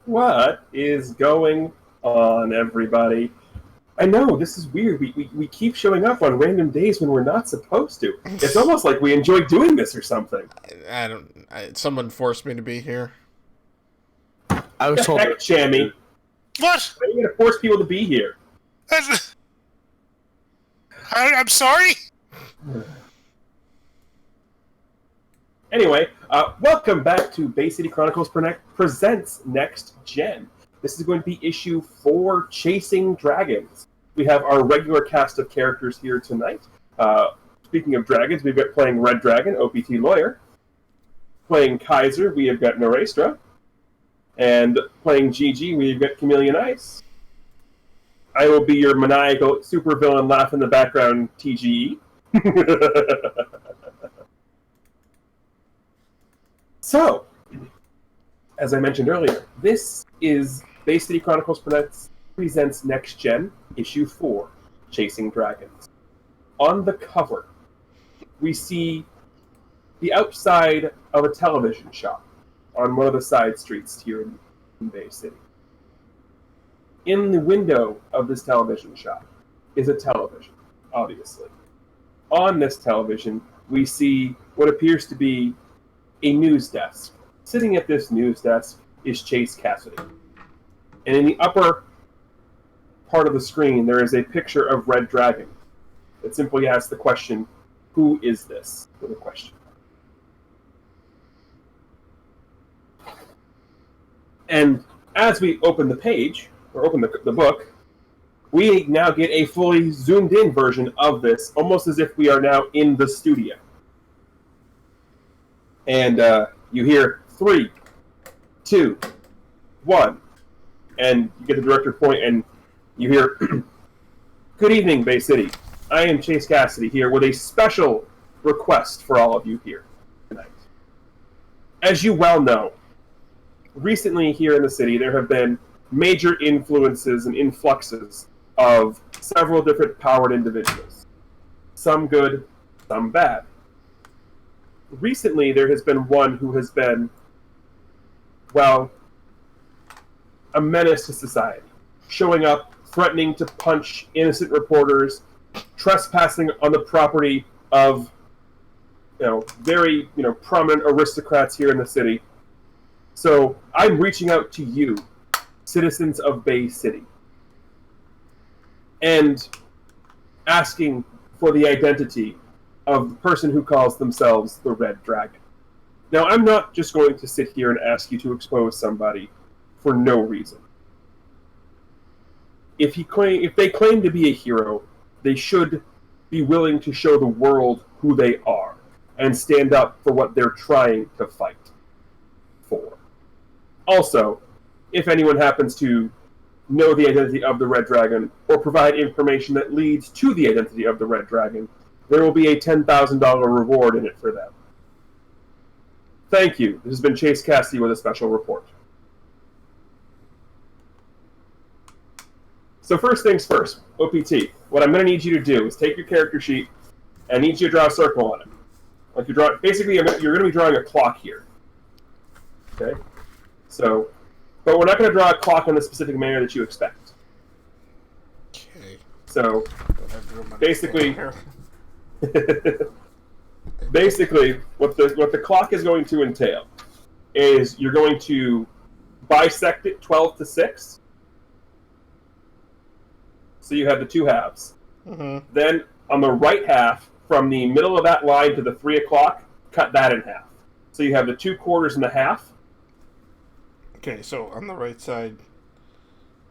What is going on, everybody? I know, this is weird. We keep showing up on random days when we're not supposed to. It's almost like we enjoy doing this or something. Someone forced me to be here. I was told. Heck, Chammy. What? Why are you going to force people to be here? I'm sorry? Anyway, welcome back to Bay City Chronicles presents Next Gen. This is going to be issue 4, Chasing Dragons. We have our regular cast of characters here tonight. Speaking of dragons, we've got playing Red Dragon, OPT Lawyer. Playing Kaiser, we have got Norestra. And playing GG, we've got Chameleon Ice. I will be your maniacal supervillain laugh in the background, TGE. So, as I mentioned earlier, this is Bay City Chronicles presents Next Gen, Issue 4, Chasing Dragons. On the cover, we see the outside of a television shop on one of the side streets here in Bay City. In the window of this television shop is a television, obviously. On this television, we see what appears to be a news desk. Sitting at this news desk is Chase Cassidy. And in the upper part of the screen, there is a picture of Red Dragon that simply asks the question, "Who is this?" with a question. And as we open the page, or open the book, we now get a fully zoomed-in version of this, almost as if we are now in the studio. And you hear 3, 2, 1, and you get the director point, and you hear, "Good evening, Bay City. I am Chase Cassidy here with a special request for all of you here tonight. As you well know, recently here in the city, there have been major influences and influxes of several different powered individuals. Some good, some bad. Recently, there has been one who has been, well, a menace to society. Showing up, threatening to punch innocent reporters, trespassing on the property of, very, prominent aristocrats here in the city. So, I'm reaching out to you, citizens of Bay City, and asking for the identity of the person who calls themselves the Red Dragon. Now, I'm not just going to sit here and ask you to expose somebody for no reason. If they claim to be a hero, they should be willing to show the world who they are and stand up for what they're trying to fight for. Also, if anyone happens to know the identity of the Red Dragon or provide information that leads to the identity of the Red Dragon, there will be a $10,000 reward in it for them. Thank you. This has been Chase Cassidy with a special report. So first things first, OPT. What I'm going to need you to do is take your character sheet and I need you to draw a circle on it. Basically, you're going to be drawing a clock here. Okay? So, but we're not going to draw a clock in the specific manner that you expect. Okay. So, basically, what the clock is going to entail is you're going to bisect it 12 to 6. So you have the two halves. Mm-hmm. Then on the right half, from the middle of that line to the 3 o'clock, cut that in half. So you have the 2 quarters and a half. Okay, so on the right side...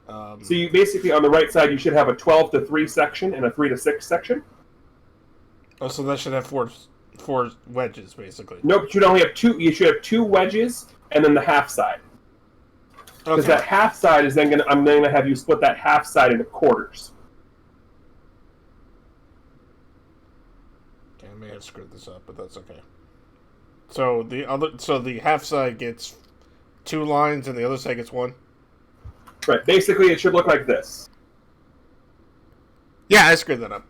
So you basically, on the right side, you should have a 12 to 3 section and a 3 to 6 section. Oh, so that should have four wedges, basically. Nope, you should only have 2. You should have 2 wedges and then the half side. Because that half side is then I'm going to have you split that half side into quarters. Okay, I may have screwed this up, but that's okay. So the half side gets 2 lines and the other side gets 1? Right. Basically, it should look like this. Yeah, I screwed that up.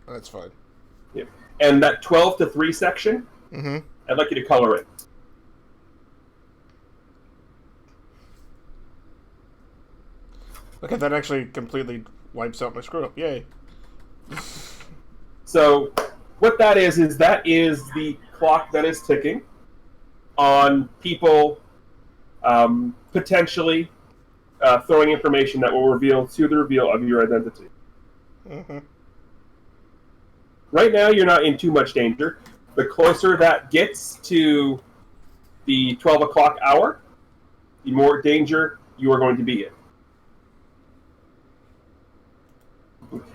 That's fine. Yeah. And that 12 to 3 section, mm-hmm. I'd like you to color it. Okay, that actually completely wipes out my screw up. Yay. So what that is the clock that is ticking on people potentially throwing information that will reveal to the reveal of your identity. Mm-hmm. Right now, you're not in too much danger. The closer that gets to the 12 o'clock hour, the more danger you are going to be in.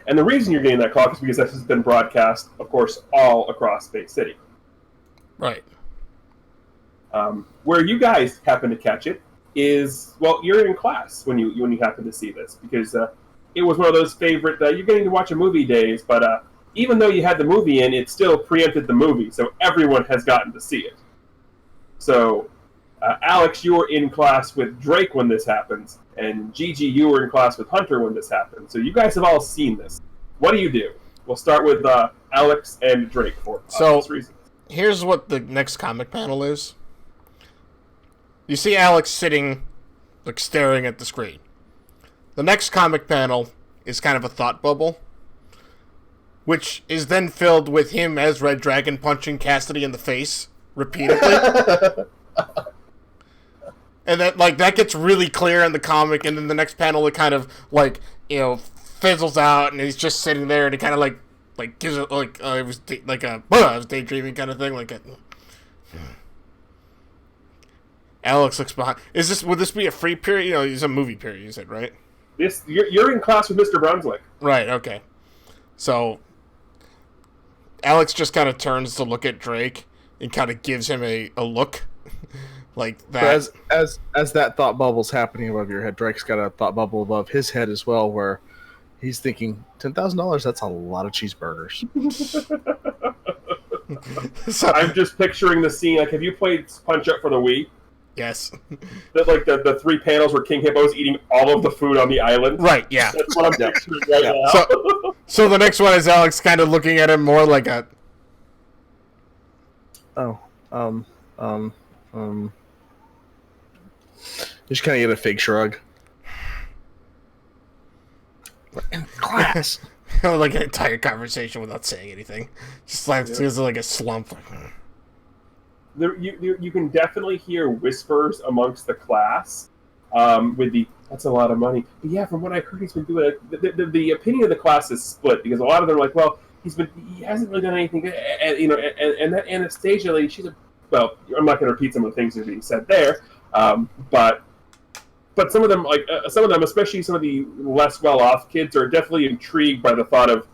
And the reason you're getting that clock is because this has been broadcast, of course, all across Bay City. Right. Where you guys happen to catch it is, well, you're in class when you happen to see this, because it was one of those favorite, you're getting to watch a movie days, but even though you had the movie in, it still preempted the movie, so everyone has gotten to see it. So, Alex, you were in class with Drake when this happens, and Gigi, you were in class with Hunter when this happened. So you guys have all seen this. What do you do? We'll start with Alex and Drake for obvious reasons. Here's what the next comic panel is. You see Alex sitting, like, staring at the screen. The next comic panel is kind of a thought bubble, which is then filled with him as Red Dragon punching Cassidy in the face repeatedly. And that gets really clear in the comic, and then the next panel it kind of fizzles out, and he's just sitting there, and he kind of like gives it it was I was daydreaming kind of thing, Alex looks behind. Would this be a free period? It's a movie period, you said, right? You're in class with Mr. Brunswick. Right. Okay. So Alex just kind of turns to look at Drake and kind of gives him a look. Like that. So as that thought bubble's happening above your head, Drake's got a thought bubble above his head as well, where he's thinking, $10,000, that's a lot of cheeseburgers. So, I'm just picturing the scene. Like, have you played Punch Up for the Wii? Yes. The 3 panels where King Hippo's eating all of the food on the island? Right, yeah. That's what I'm picturing right now. So the next one is Alex kind of looking at him more like a... Just kind of get a fake shrug. In class. Like an entire conversation without saying anything. Just like a slump. You can definitely hear whispers amongst the class with that's a lot of money. But yeah, from what I heard, he's been doing it. The opinion of the class is split, because a lot of them are like, well, he hasn't really done anything. And that Anastasia lady, well, I'm not going to repeat some of the things that are being said there, but some of them, especially some of the less well-off kids, are definitely intrigued by the thought of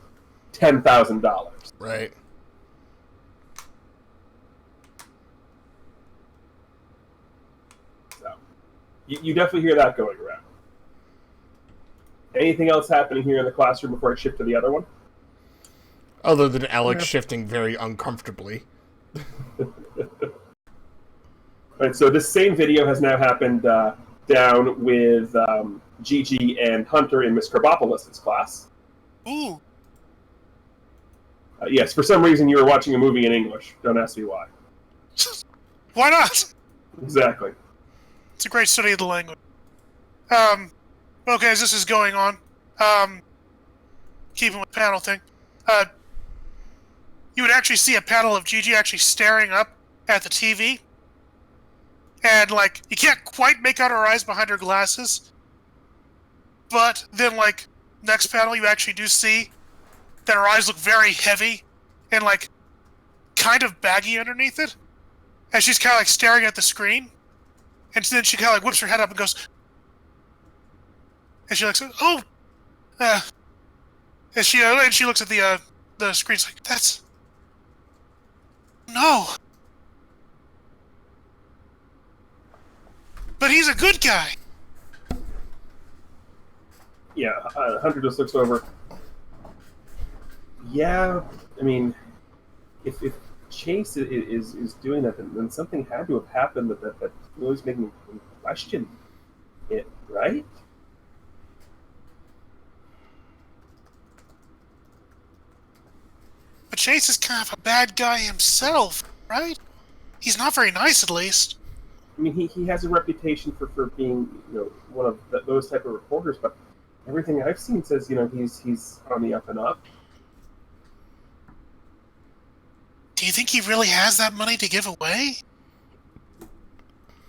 $10,000. Right. So, you definitely hear that going around. Anything else happening here in the classroom before I shift to the other one? Other than Alex shifting very uncomfortably. Right, so this same video has now happened down with Gigi and Hunter in Miss Karbopoulos' class. Ooh. Yes, for some reason you were watching a movie in English. Don't ask me why. Why not? Exactly. It's a great study of the language. Okay, as this is going on, keeping with the panel thing, you would actually see a panel of Gigi actually staring up at the TV. And, you can't quite make out her eyes behind her glasses. But then, next panel, you actually do see that her eyes look very heavy and, kind of baggy underneath it. And she's kind of, staring at the screen. And then she kind of, whips her head up and goes... And she looks, oh! And she looks at the screen, like, that's... No! But he's a good guy! Yeah, Hunter just looks over. Yeah, I mean, if Chase is doing that, then something had to have happened that was making me question it, right? But Chase is kind of a bad guy himself, right? He's not very nice, at least. I mean, he has a reputation for being, one of those type of reporters, but everything I've seen says he's on the up and up. Do you think he really has that money to give away?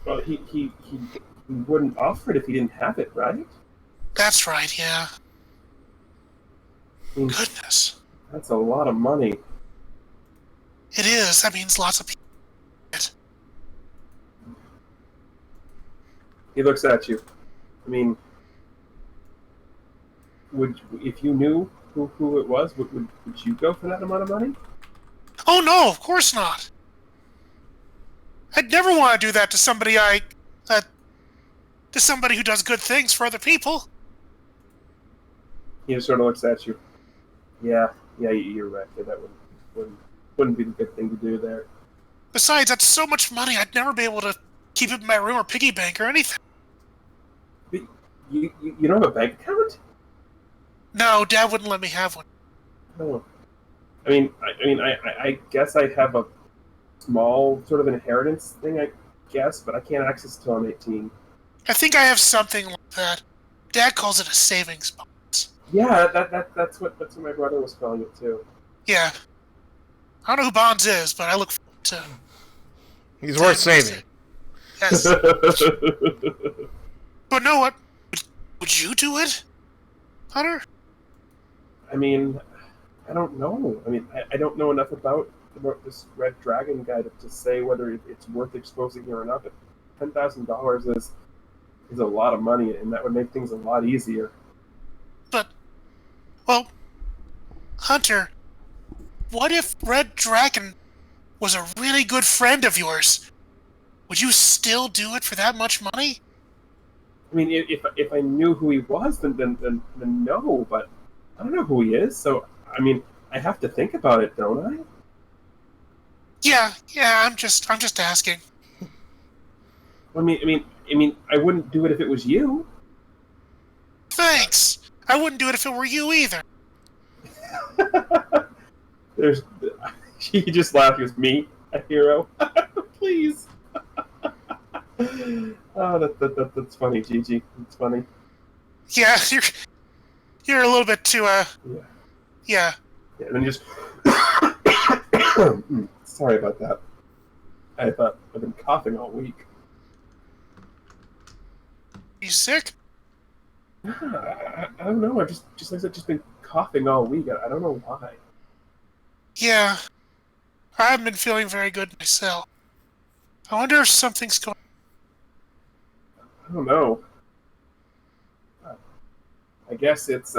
Well, he wouldn't offer it if he didn't have it, right? That's right, yeah. I mean, Goodness. that's a lot of money. It is. That means lots of people. He looks at you. I mean, if you knew who it was, would you go for that amount of money? Oh no, of course not. I'd never want to do that to somebody to somebody who does good things for other people. He just sort of looks at you. Yeah, you're right. Yeah, that wouldn't be the good thing to do there. Besides, that's so much money, I'd never be able to keep it in my room or piggy bank or anything. But you don't have a bank account? No, Dad wouldn't let me have one. Oh. I guess I have a small sort of inheritance thing, I guess, but I can't access it till I'm 18. I think I have something like that. Dad calls it a savings bonds. Yeah, that's what my brother was calling it too. Yeah. I don't know who Bonds is, but I look forward to. He's worth saving. Yes. But no, what? Would you do it, Hunter? I mean, I don't know. I mean, I don't know enough about this Red Dragon guy to say whether it's worth exposing here or not. But $10,000 is a lot of money, and that would make things a lot easier. But, well, Hunter, what if Red Dragon was a really good friend of yours? Would you still do it for that much money? I mean, if I knew who he was, then no. But I don't know who he is, so I mean, I have to think about it, don't I? Yeah. I'm just asking. I mean, I wouldn't do it if it was you. Thanks. I wouldn't do it if it were you either. She just laughed. He was me, a hero. Please. Oh, that's funny, Gigi. It's funny. Yeah, you're a little bit too Yeah. Yeah. Yeah, and then you just. Sorry about that. I've been coughing all week. You sick? I don't know. I've just been coughing all week. I don't know why. Yeah. I haven't been feeling very good myself. I wonder if something's going. I don't know. I guess it's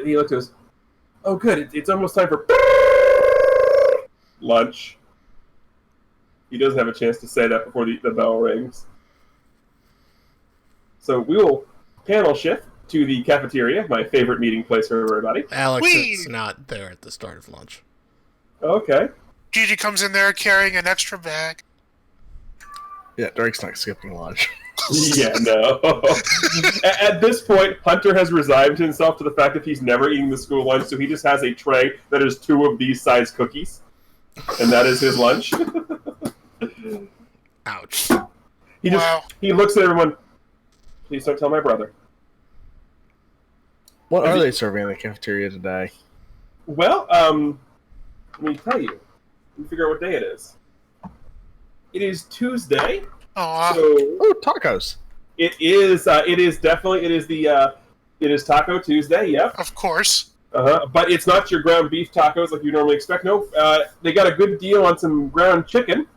he looked at us. Oh, good. It's almost time for lunch. He doesn't have a chance to say that before the bell rings. So we will panel shift to the cafeteria, my favorite meeting place for everybody. Alex Whee! is not there at the start of lunch. Okay. Gigi comes in there carrying an extra bag. Yeah, Drake's not skipping lunch. Yeah, no. At this point, Hunter has resigned himself to the fact that he's never eating the school lunch, so he just has a tray that is 2 of these size cookies, and that is his lunch. Ouch. He looks at everyone. Please don't tell my brother. What are they serving in the cafeteria today? Well, let me tell you. Let me figure out what day it is. It is Tuesday. Aw. So Oh, tacos. it is Taco Tuesday. Yep. Of course. But it's not your ground beef tacos like you normally expect. No, they got a good deal on some ground chicken.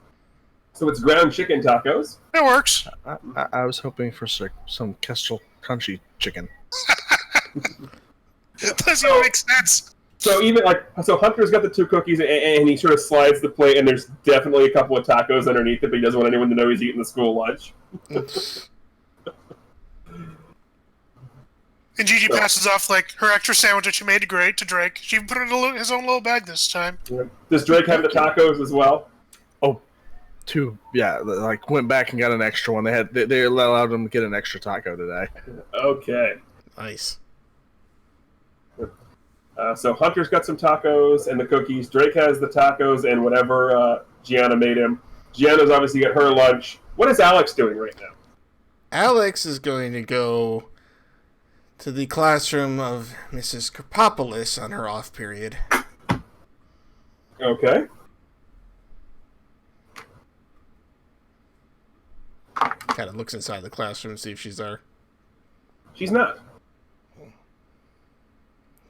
So it's ground chicken tacos. It works. I was hoping for some Kestrel crunchy chicken. Doesn't even make sense. So Hunter's got the 2 cookies, and he sort of slides the plate, and there's definitely a couple of tacos underneath it, but he doesn't want anyone to know he's eating the school lunch. And Gigi passes off like her extra sandwich that she made great to Drake. She put it in his own little bag this time. Does Drake have the tacos as well? Oh, 2. Yeah, like went back and got an extra one. They allowed him to get an extra taco today. Okay. Nice. So Hunter's got some tacos and the cookies. Drake has the tacos and whatever Gianna made him. Gianna's obviously got her lunch. What is Alex doing right now? Alex is going to go to the classroom of Mrs. Karpopoulos on her off period. Okay. Kind of looks inside the classroom to see if she's there. She's not.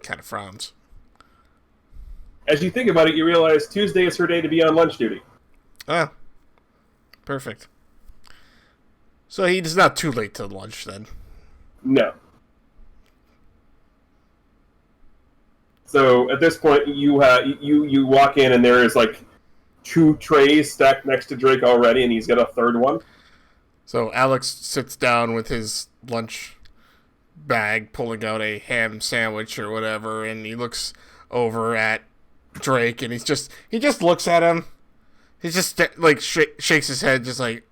Kind of frowns. As you think about it, you realize Tuesday is her day to be on lunch duty. Ah, perfect. So he's not too late to lunch then. No. So at this point, you walk in and there is like 2 trays stacked next to Drake already, and he's got a third one. So Alex sits down with his lunch bag, pulling out a ham sandwich or whatever, and he looks over at Drake, and he just looks at him. He just like shakes his head, just like,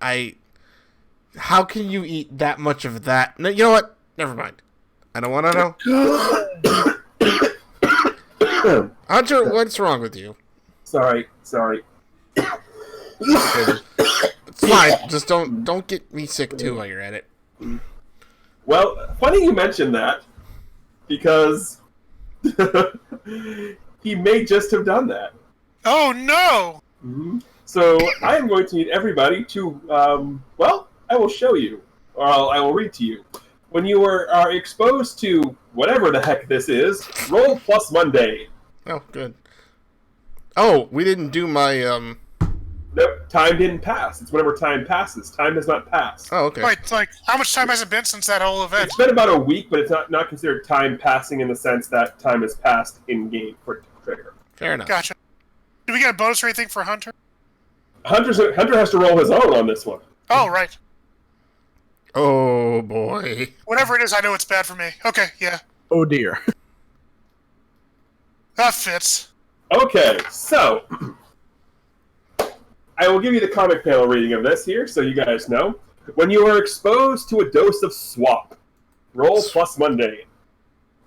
how can you eat that much of that? No, you know what? Never mind. I don't want to know. Hunter, what's wrong with you? Sorry. It's fine. Just don't get me sick too while you're at it. Well, funny you mentioned that, because he may just have done that. Oh no! Mm-hmm. So I am going to need everybody to, I will show you, or I will read to you. When you are exposed to whatever the heck this is, roll plus Monday. Oh, good. Oh, we didn't do my, Nope, time didn't pass. It's whenever time passes. Time has not passed. Oh, okay. Wait, like, how much time has it been since that whole event? It's been about a week, but it's not considered time passing in the sense that time has passed in-game for it to trigger. Fair enough. Gotcha. Do we get a bonus or anything for Hunter? Hunter has to roll his own on this one. Oh, right. Oh, boy. Whatever it is, I know it's bad for me. Okay, yeah. Oh dear. That fits. Okay, so I will give you the comic panel reading of this here, so you guys know. When you are exposed to a dose of swap, roll plus Monday.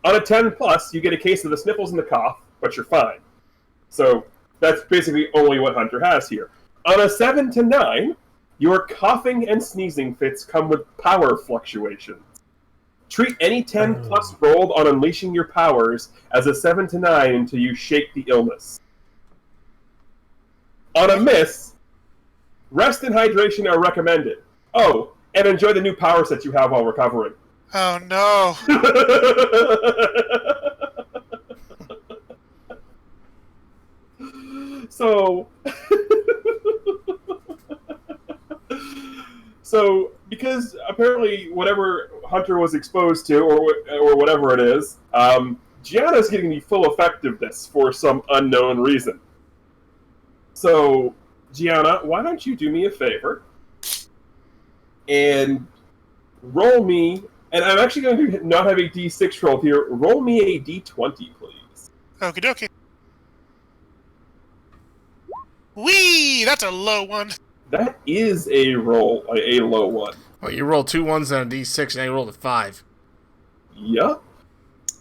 On a 10 plus, you get a case of the sniffles and the cough, but you're fine. So that's basically only what Hunter has here. On a 7 to 9, your coughing and sneezing fits come with power fluctuations. Treat any 10 plus rolled on unleashing your powers as a 7 to 9 until you shake the illness. On a miss, rest and hydration are recommended. Oh, and enjoy the new power sets you have while recovering. Oh no. So, because apparently whatever Hunter was exposed to, or whatever it is, Gianna's getting the full effect of this for some unknown reason. So, Gianna, why don't you do me a favor and roll me, and I'm actually going to not have a D6 roll here, roll me a D20, please. Okie dokie. Whee! That's a low one. That is a roll, a low one. Oh, you rolled 2 1s and a D6, and now you rolled a 5. Yup.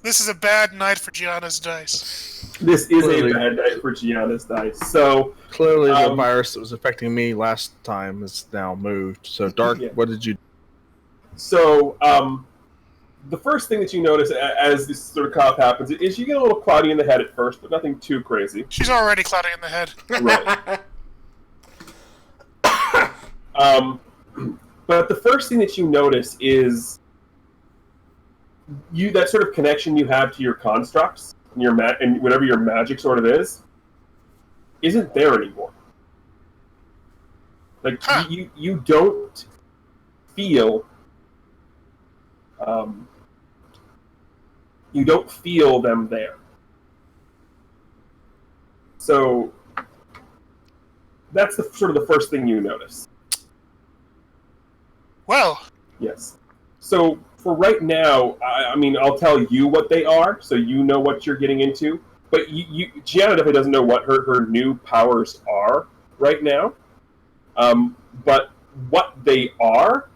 This is a bad night for Gianna's dice. This is Clearly. a bad night for Gianna's dice. So, Clearly, the virus that was affecting me last time is now moved. So, Dark, Yeah. what did you do? So, the first thing that you notice as this sort of cough happens is you get a little cloudy in the head at first, but nothing too crazy. She's already cloudy in the head. Right. But the first thing that you notice is that sort of connection you have to your constructs and and whatever your magic sort of is, isn't there anymore. Like you don't feel them there. So that's sort of the first thing you notice. Well, Yes. So for right now, I mean, I'll tell you what they are, so you know what you're getting into. But Gianna definitely doesn't know what her new powers are right now. But what they are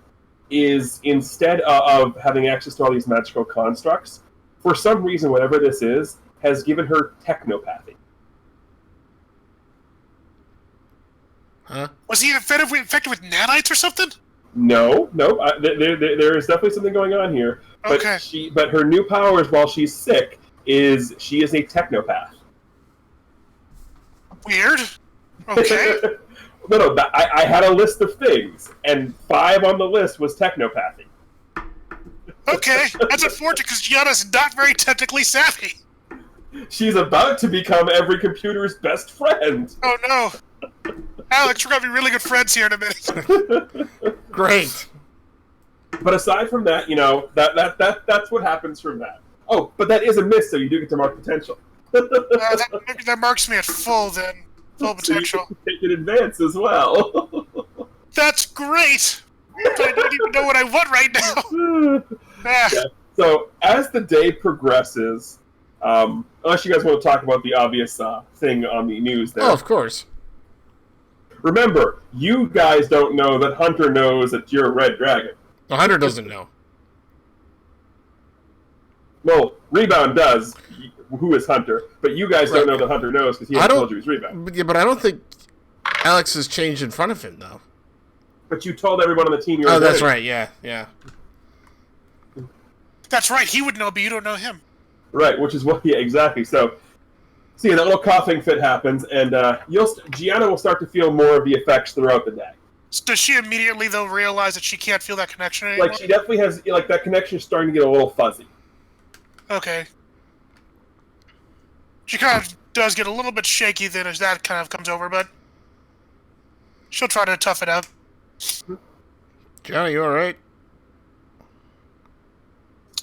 is, instead of having access to all these magical constructs, for some reason, whatever this is, has given her technopathy. Huh? Was he infected with nanites or something? No. There is definitely something going on here. But Okay. but her new powers while she's sick is she is a technopath. Weird. Okay. No. I had a list of things, and 5 on the list was technopathy. Okay. That's unfortunate because Gianna's not very technically savvy. She's about to become every computer's best friend. Oh no. Alex, we're gonna be really good friends here in a minute. Great. But aside from that, that's what happens from that. Oh, but that is a miss, so you do get to mark potential. That marks me at full then. Full potential. So you can take an advance as well. That's great! But I don't even know what I want right now. Yeah. So as the day progresses, unless you guys want to talk about the obvious thing on the news there. Oh, of course. Remember, you guys don't know that Hunter knows that you're a red dragon. The Hunter doesn't know. Well, Rebound does, who is Hunter, but you guys don't know that Hunter knows because he hasn't told you he's Rebound. Yeah, but I don't think Alex has changed in front of him, though. But you told everyone on the team you're Oh, that's right, yeah. That's right, he would know, but you don't know him. Right, which is what, yeah, exactly. So, see, that little coughing fit happens, and Gianna will start to feel more of the effects throughout the day. Does she immediately, though, realize that she can't feel that connection anymore? Like, she definitely has, like, that connection is starting to get a little fuzzy. Okay. She kind of does get a little bit shaky then as that kind of comes over, but she'll try to tough it out. Johnny, you alright?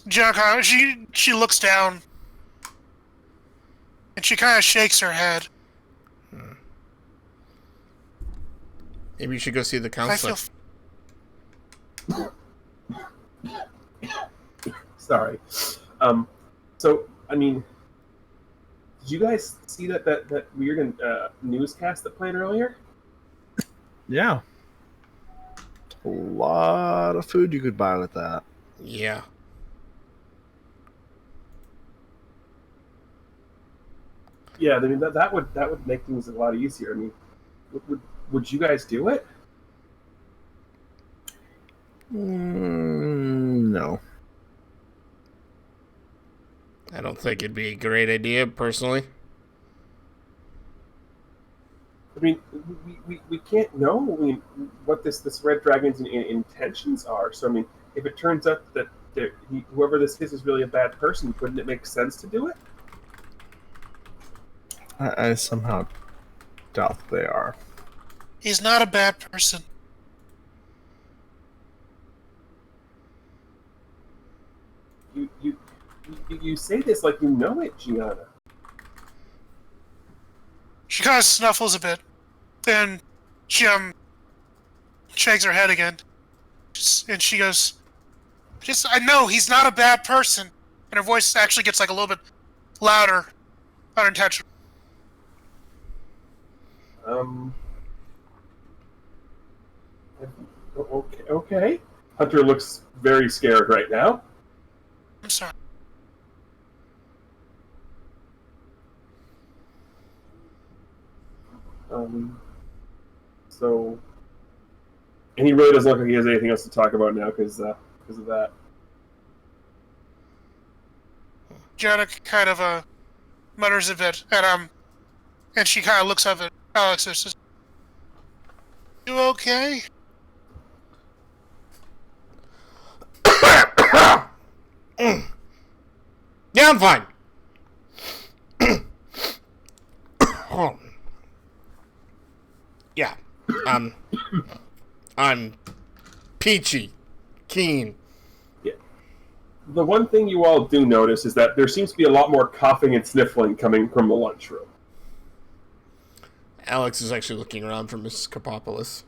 Gianna, she looks down, and she kind of shakes her head. Maybe you should go see the counselor. Sorry. So, I mean, did you guys see that weird newscast that played earlier? Yeah. A lot of food you could buy with that. Yeah. Yeah, I mean that would make things a lot easier. I mean, would you guys do it? No. I don't think it'd be a great idea, personally. I mean, we can't know what this Red Dragon's intentions are. So, I mean, if it turns out that whoever this is really a bad person, wouldn't it make sense to do it? I somehow doubt they are. He's not a bad person. You say this like you know it, Gianna. She kind of snuffles a bit. Then she shakes her head again. And she goes, I know he's not a bad person. And her voice actually gets like a little bit louder, unintentional. Okay. Hunter looks very scared right now. I'm sorry. So, and he really doesn't look like he has anything else to talk about now because of that. Janet kind of mutters a bit, and she kind of looks up at Alex and says, "You okay?" Yeah, I'm fine. Yeah. I'm peachy, keen. Yeah. The one thing you all do notice is that there seems to be a lot more coughing and sniffling coming from the lunchroom. Alex is actually looking around for Mrs. Kapopoulos.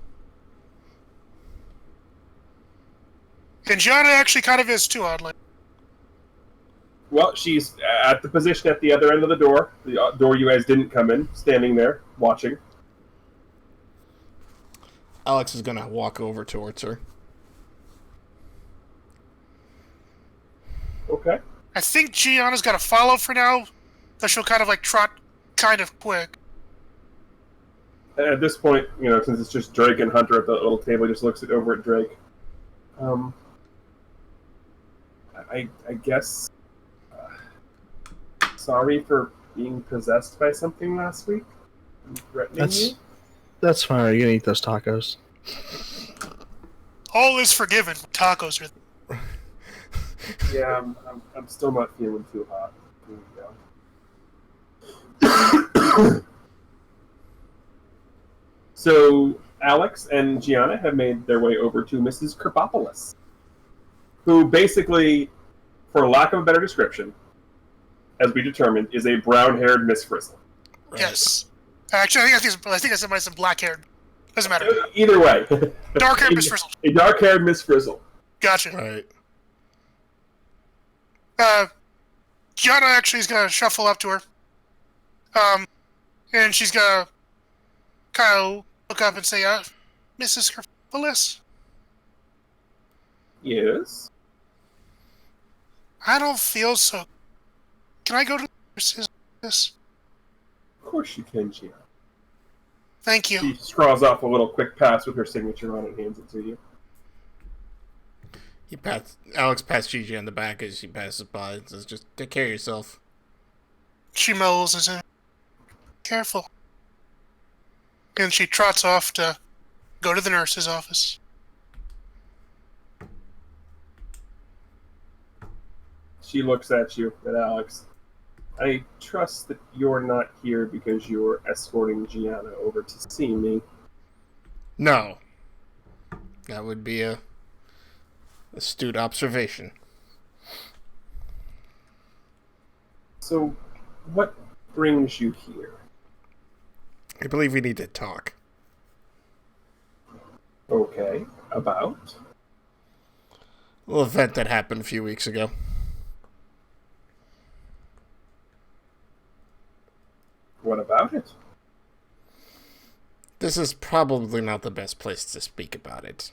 And Gianna actually kind of is too, oddly. Well, she's at the position at the other end of the door you guys didn't come in, standing there, watching. Alex is gonna walk over towards her. Okay. I think Gianna's got to follow for now, though she'll kind of like trot kind of quick. At this point, since it's just Drake and Hunter at the little table, he just looks over at Drake. I guess. Sorry for being possessed by something last week. Threatening you. That's fine. Are you gonna eat those tacos? All is forgiven. Tacos are. Yeah, I'm still not feeling too hot. Here we go. So Alex and Gianna have made their way over to Mrs. Kerbopolis, who basically, for lack of a better description, as we determined, is a brown-haired Miss Frizzle. Right. Yes. Actually, I think I said some black-haired. Doesn't matter. Either way. Dark-haired Miss Frizzle. A dark-haired Miss Frizzle. Gotcha. Right. Gianna actually is going to shuffle up to her. And she's going to kind of look up and say, Mrs. Kerbopolis? Yes? I don't feel so. Can I go to the nurse's office? Of course you can, Gianna. Thank you. She scrawls off a little quick pass with her signature on it and hands it to you. Alex pats Gigi on the back as she passes by and says, just take care of yourself. She moles and says, careful. And she trots off to go to the nurse's office. She looks at you, at Alex. I trust that you're not here because you're escorting Gianna over to see me. No. That would be a astute observation. So, what brings you here? I believe we need to talk. Okay, about? A little event that happened a few weeks ago. What about it? This is probably not the best place to speak about it.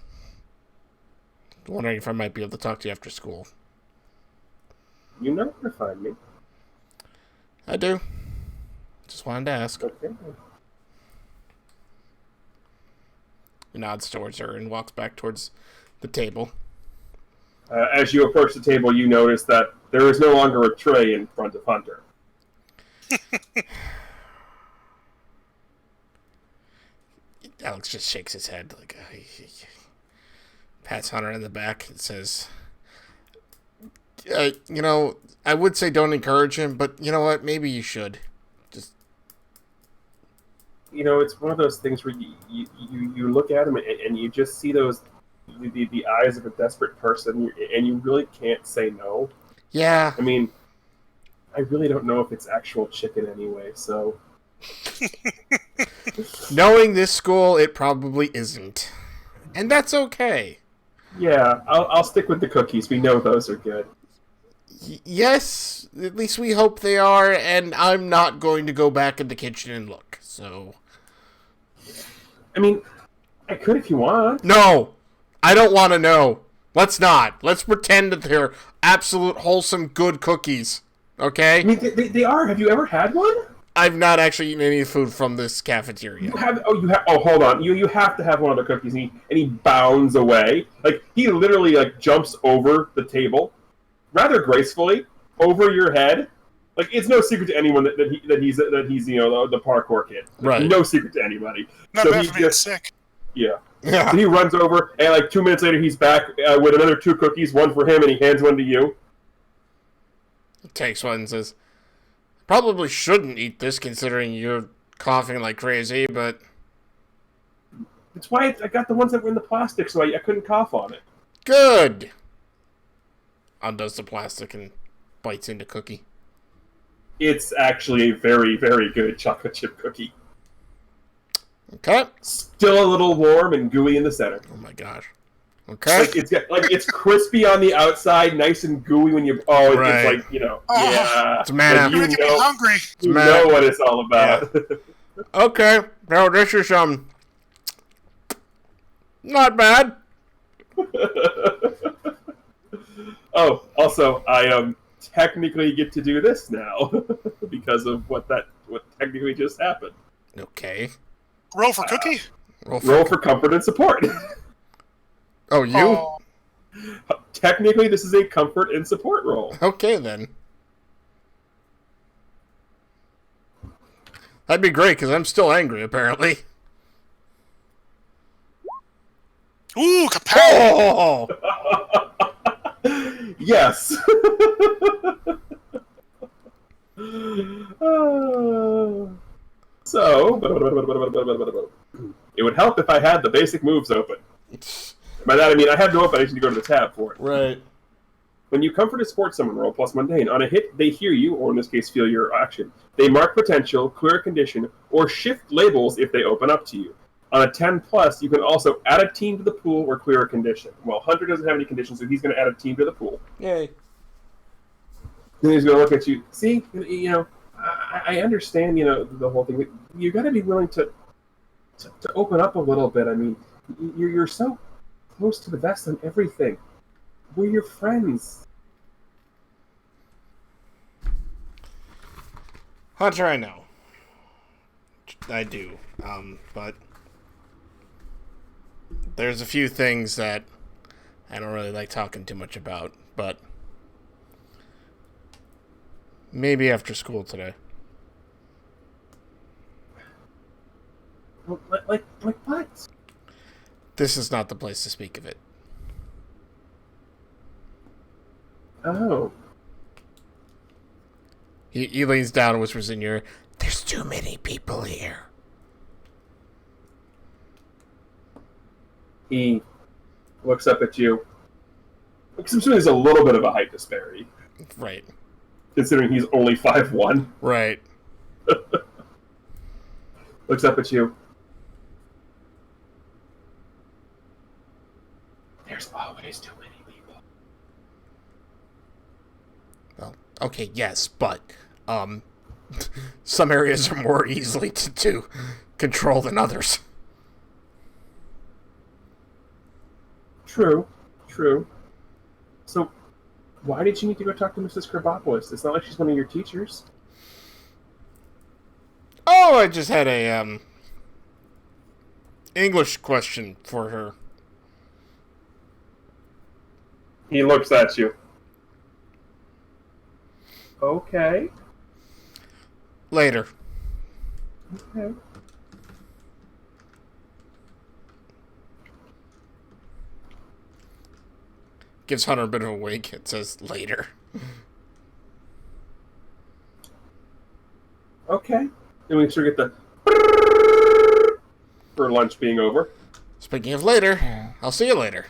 Wondering if I might be able to talk to you after school. You know where to find me. I do. Just wanted to ask. Okay. He nods towards her and walks back towards the table. As you approach the table, you notice that there is no longer a tray in front of Hunter. Alex just shakes his head, like pats Hunter in the back and says, I would say don't encourage him, but you know what? Maybe you should. Just, it's one of those things where you look at him and you just see those the eyes of a desperate person, and you really can't say no. Yeah. I mean, I really don't know if it's actual chicken anyway, so. Knowing this school, it probably isn't. And that's okay. Yeah, I'll stick with the cookies. We know those are good. Yes, at least we hope they are, and I'm not going to go back in the kitchen and look, so. I mean, I could if you want. No! I don't want to know. Let's not. Let's pretend that they're absolute, wholesome, good cookies. Okay? I mean, they are. Have you ever had one? I've not actually eaten any food from this cafeteria. You have. Oh, hold on. You have to have one of the cookies, and he bounds away. Like, he literally jumps over the table, rather gracefully, over your head. Like, it's no secret to anyone that he's the parkour kid. Right. No secret to anybody. Not So bad he's for being just sick. yeah. Yeah. So he runs over, and 2 minutes later, he's back with another 2 cookies, one for him, and he hands one to you. Takes one and says, probably shouldn't eat this considering you're coughing like crazy, but... That's why I got the ones that were in the plastic, so I couldn't cough on it. Good! Undoes the plastic and bites into cookie. It's actually a very, very good chocolate chip cookie. Okay. Still a little warm and gooey in the center. Oh my gosh. Okay. It's crispy on the outside, nice and gooey when you. Oh, Right. it's Oh. It's manna. You're making me hungry. You know what it's all about. Okay. Now this is not bad. Oh, also, I technically get to do this now because of what technically just happened. Okay. Roll for cookie? Roll for comfort and support. Oh, you? Oh, Technically, this is a comfort and support roll. Okay, then. That'd be great, because I'm still angry, apparently. ooh, kapow! Oh! Yes. So, it would help if I had the basic moves open. By that I mean I have no open, I just need to go to the tab for it. Right. When you comfort or support someone, roll plus mundane. On a hit, they hear you, or in this case, feel your action. They mark potential, clear a condition, or shift labels if they open up to you. On a 10 plus, you can also add a team to the pool or clear a condition. Well, Hunter doesn't have any conditions, so he's going to add a team to the pool. Yay. Then he's going to look at you. See, you know, I understand, you know, the whole thing. You got to be willing to open up a little bit. I mean, you're so close to the vest on everything. We're your friends. Hunter, I know. I do. But there's a few things that I don't really like talking too much about, but maybe after school today. Like what? This is not the place to speak of it. Oh. He leans down and whispers in your ear, "There's too many people here." He looks up at you. Because I'm assuming there's a little bit of a height disparity, Right. considering he's only 5'1". Right. Looks up at you. There's always too many people. Well, okay, yes, but some areas are more easily to control than others. True. So, why did you need to go talk to Mrs. Krabopoulos? It's not like she's one of your teachers. Oh, I just had a English question for her. He looks at you. Okay. Later. Okay. Gives Hunter a bit of a wink. It says later. Okay. Then we sure get the for lunch being over. Speaking of later, I'll see you later.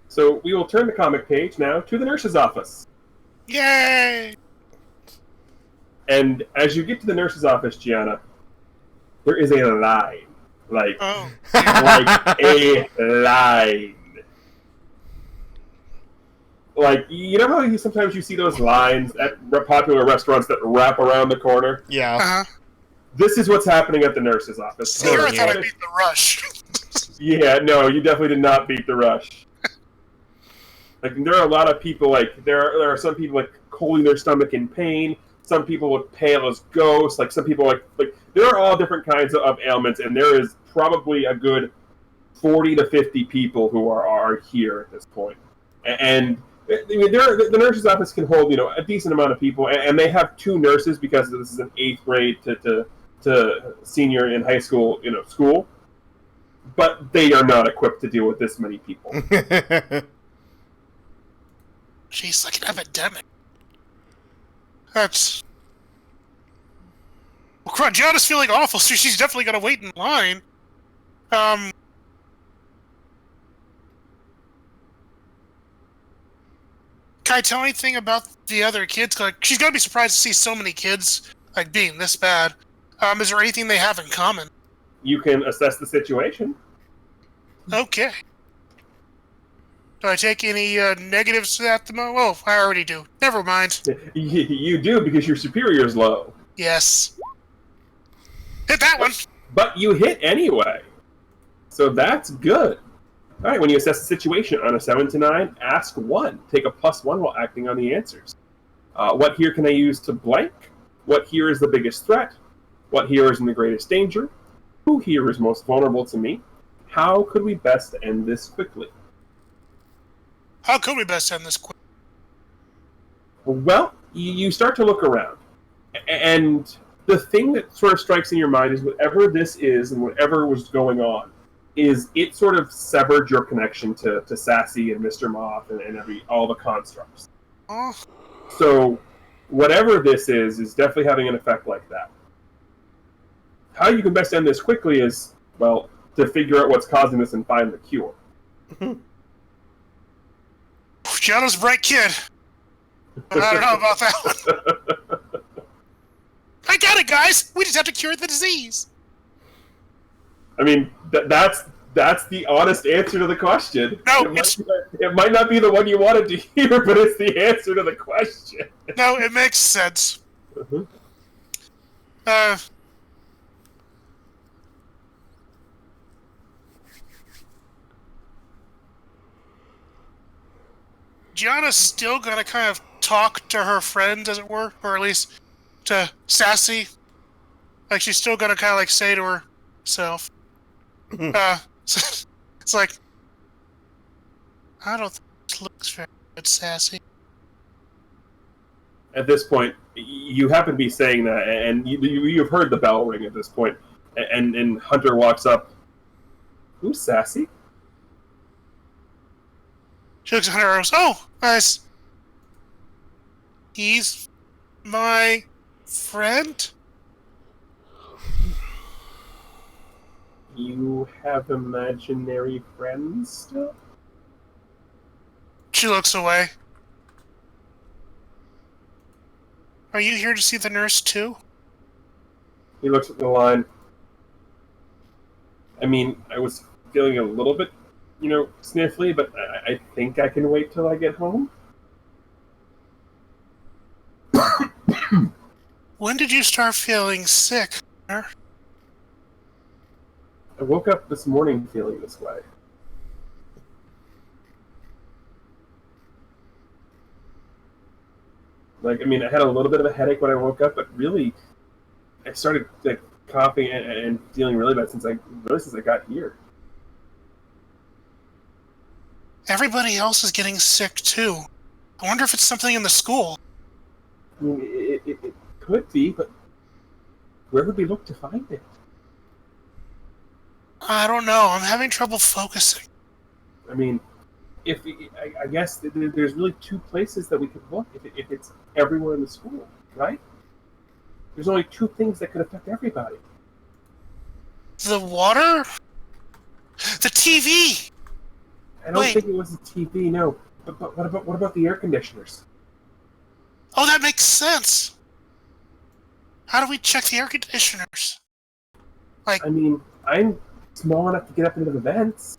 So we will turn the comic page now to the nurse's office. Yay! And as you get to the nurse's office, Gianna, there is a line. Like Oh, a line. Like, you know how sometimes you see those lines at popular restaurants that wrap around the corner? Yeah. uh-huh. This is what's happening at the nurse's office. See, I thought I beat the rush. Yeah, no, you definitely did not beat the rush. Like, there are a lot of people, like, there are some people, like, holding their stomach in pain. Some people look pale as ghosts. Like, some people, like there are all different kinds of ailments, and there is probably a good 40 to 50 people who are here at this point. And I mean, the nurse's office can hold, you know, a decent amount of people, and they have 2 nurses because this is an 8th grade to senior in high school, you know, school. But they are not equipped to deal with this many people. Jeez, like an epidemic. That's... Well, Gianna's feeling awful, so she's definitely gonna wait in line. Can I tell anything about the other kids? Like, she's gonna be surprised to see so many kids, like, being this bad. Is there anything they have in common? You can assess the situation. Okay. Do I take any negatives to that? Oh, I already do. Never mind. You do, because your superior is low. Yes. Hit that one! But you hit anyway. So that's good. All right, when you assess the situation on a 7 to 9, ask 1. Take a +1 while acting on the answers. What here can I use to blank? What here is the biggest threat? What here is in the greatest danger? Who here is most vulnerable to me? How could we best end this quickly? How could we best end this quick? Well, you start to look around, and the thing that sort of strikes in your mind is whatever this is and whatever was going on, is it sort of severed your connection to Sassy and Mr. Moth and all the constructs. Oh, So whatever this is definitely having an effect like that. How you can best end this quickly is, well, to figure out what's causing this and find the cure. Gianna's a bright kid. But I don't know about that one. I got it, guys! We just have to cure the disease! I mean, that's the honest answer to the question. No, it might not be the one you wanted to hear, but it's the answer to the question. No, it makes sense. Mhm. Gianna's still gonna kind of talk to her friends, as it were, or at least to Sassy. Like, she's still gonna kind of like say to herself, it's like, I don't think this looks very good, Sassy. At this point, you happen to be saying that, and you've heard the bell ring at this point, and Hunter walks up. Who's Sassy? She looks at Hunter and goes, oh, nice. He's my friend? You have imaginary friends still? She looks away. Are you here to see the nurse too? He looks at the line. I mean, I was feeling a little bit, sniffly, but I think I can wait till I get home. When did you start feeling sick? Hunter? I woke up this morning feeling this way. Like, I mean, I had a little bit of a headache when I woke up, but really, I started coughing and feeling really bad since I got here. Everybody else is getting sick too. I wonder if it's something in the school. I mean, it could be, but where would we look to find it? I don't know. I'm having trouble focusing. I mean, I guess there's really two places that we could look if it's everywhere in the school, right? There's only two things that could affect everybody. The water? The TV! I don't think it was the TV, no. But what about the air conditioners? Oh, that makes sense! How do we check the air conditioners? I mean, I'm small enough to get up into the vents.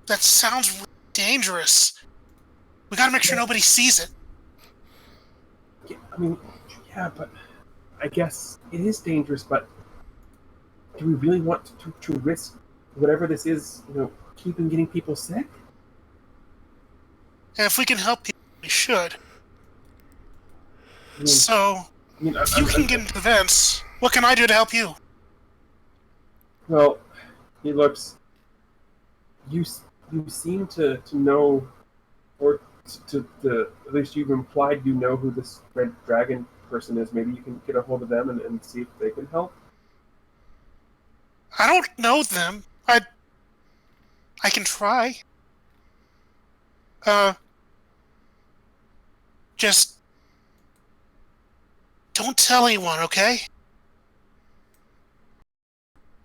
That sounds really dangerous. We gotta make sure nobody sees it. Yeah, I mean, yeah, but I guess it is dangerous, but do we really want to risk whatever this is, keeping getting people sick? And if we can help people, we should. I mean, If you can get into the vents, what can I do to help you? Well, he looks. You seem to know, or at least you've implied you know who this red dragon person is. Maybe you can get a hold of them and see if they can help. I don't know them. I can try. Just don't tell anyone, okay?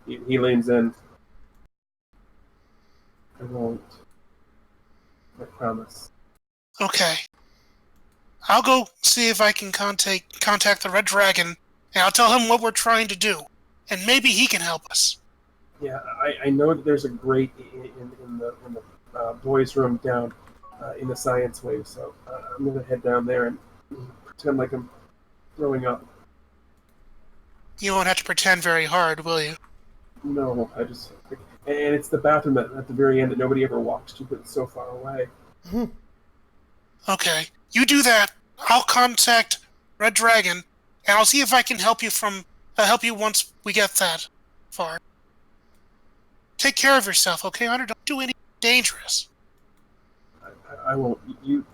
He leans in. I won't. I promise. Okay. I'll go see if I can contact the Red Dragon, and I'll tell him what we're trying to do, and maybe he can help us. Yeah, I know that there's a grate in the boys' room down in the science wing, so I'm gonna head down there and pretend like I'm throwing up. You won't have to pretend very hard, will you? No, and it's the bathroom at the very end that nobody ever walks to, but it's so far away. Okay, you do that. I'll contact Red Dragon, and I'll see if I can help you once we get that far. Take care of yourself, okay, Hunter? Don't do anything dangerous. I won't. You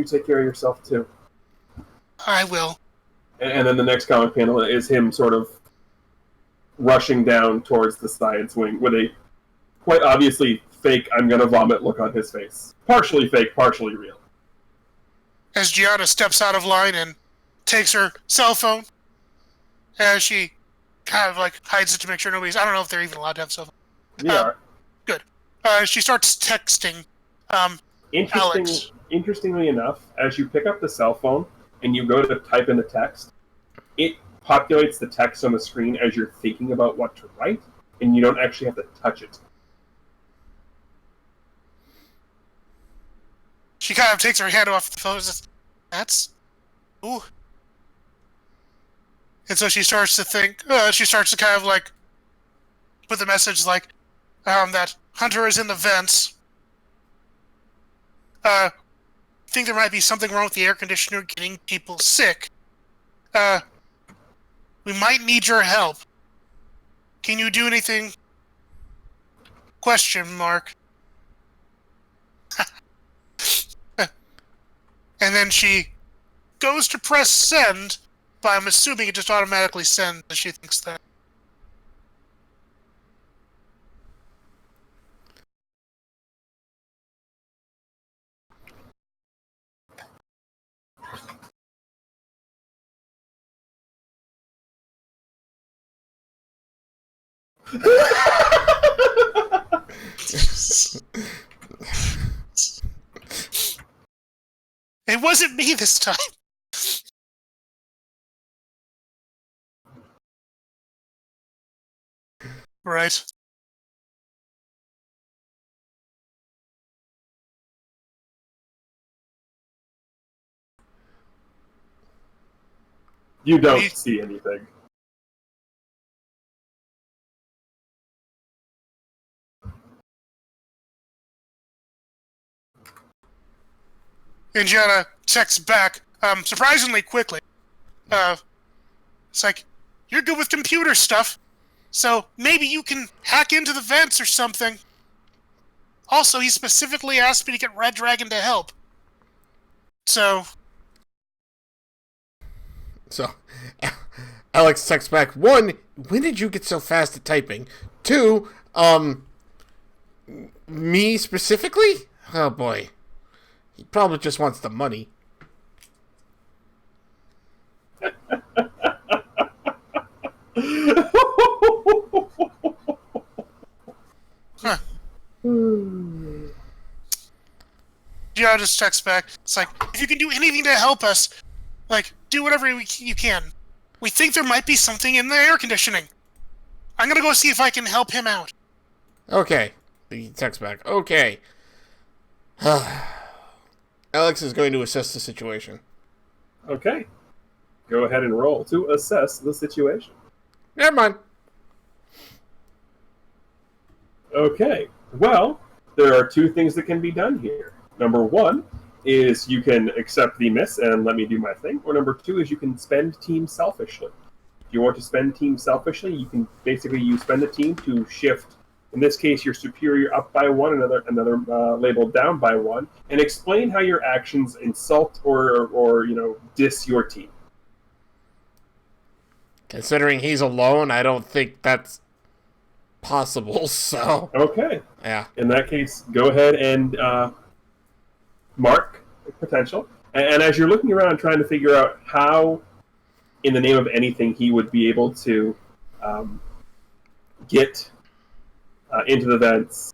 take care of yourself too. I will. And then the next comic panel is him sort of rushing down towards the science wing with a quite obviously fake "I'm gonna vomit" look on his face. Partially fake, partially real. As Gianna steps out of line and takes her cell phone, as she kind of like hides it to make sure nobody's. I don't know if they're even allowed to have cell phones. We are. Good. She starts texting Alex. Interestingly enough, as you pick up the cell phone and you go to type in the text, it populates the text on the screen as you're thinking about what to write, and you don't actually have to touch it. She kind of takes her hand off the phone and says, "That's... ooh." And so she starts to think, she starts to kind of like put the message like, that Hunter is in the vents. Think there might be something wrong with the air conditioner getting people sick. We might need your help. Can you do anything? Question mark. And then she goes to press send, but I'm assuming it just automatically sends as she thinks that. It wasn't me this time. Right. You don't see anything. And Gianna texts back, surprisingly quickly. It's like, you're good with computer stuff, so maybe you can hack into the vents or something. Also, he specifically asked me to get Red Dragon to help. So, Alex texts back, 1, when did you get so fast at typing? 2, me specifically? Oh boy. He probably just wants the money. huh. Gianna just texts back. It's like, if you can do anything to help us, like, do whatever you can. We think there might be something in the air conditioning. I'm gonna go see if I can help him out. Okay. He texts back, okay. Alex is going to assess the situation. Okay. Go ahead and roll to assess the situation. Never mind. Okay. Well, there are two things that can be done here. Number one is you can accept the miss and let me do my thing. Or number two is you can spend team selfishly. If you want to spend team selfishly, you can basically you spend the team to shift. In this case, your superior up by 1, another labeled down by 1, and explain how your actions insult or diss your team. Considering he's alone, I don't think that's possible, so... Okay. Yeah. In that case, go ahead and mark potential. And as you're looking around trying to figure out how, in the name of anything, he would be able to get into the vents.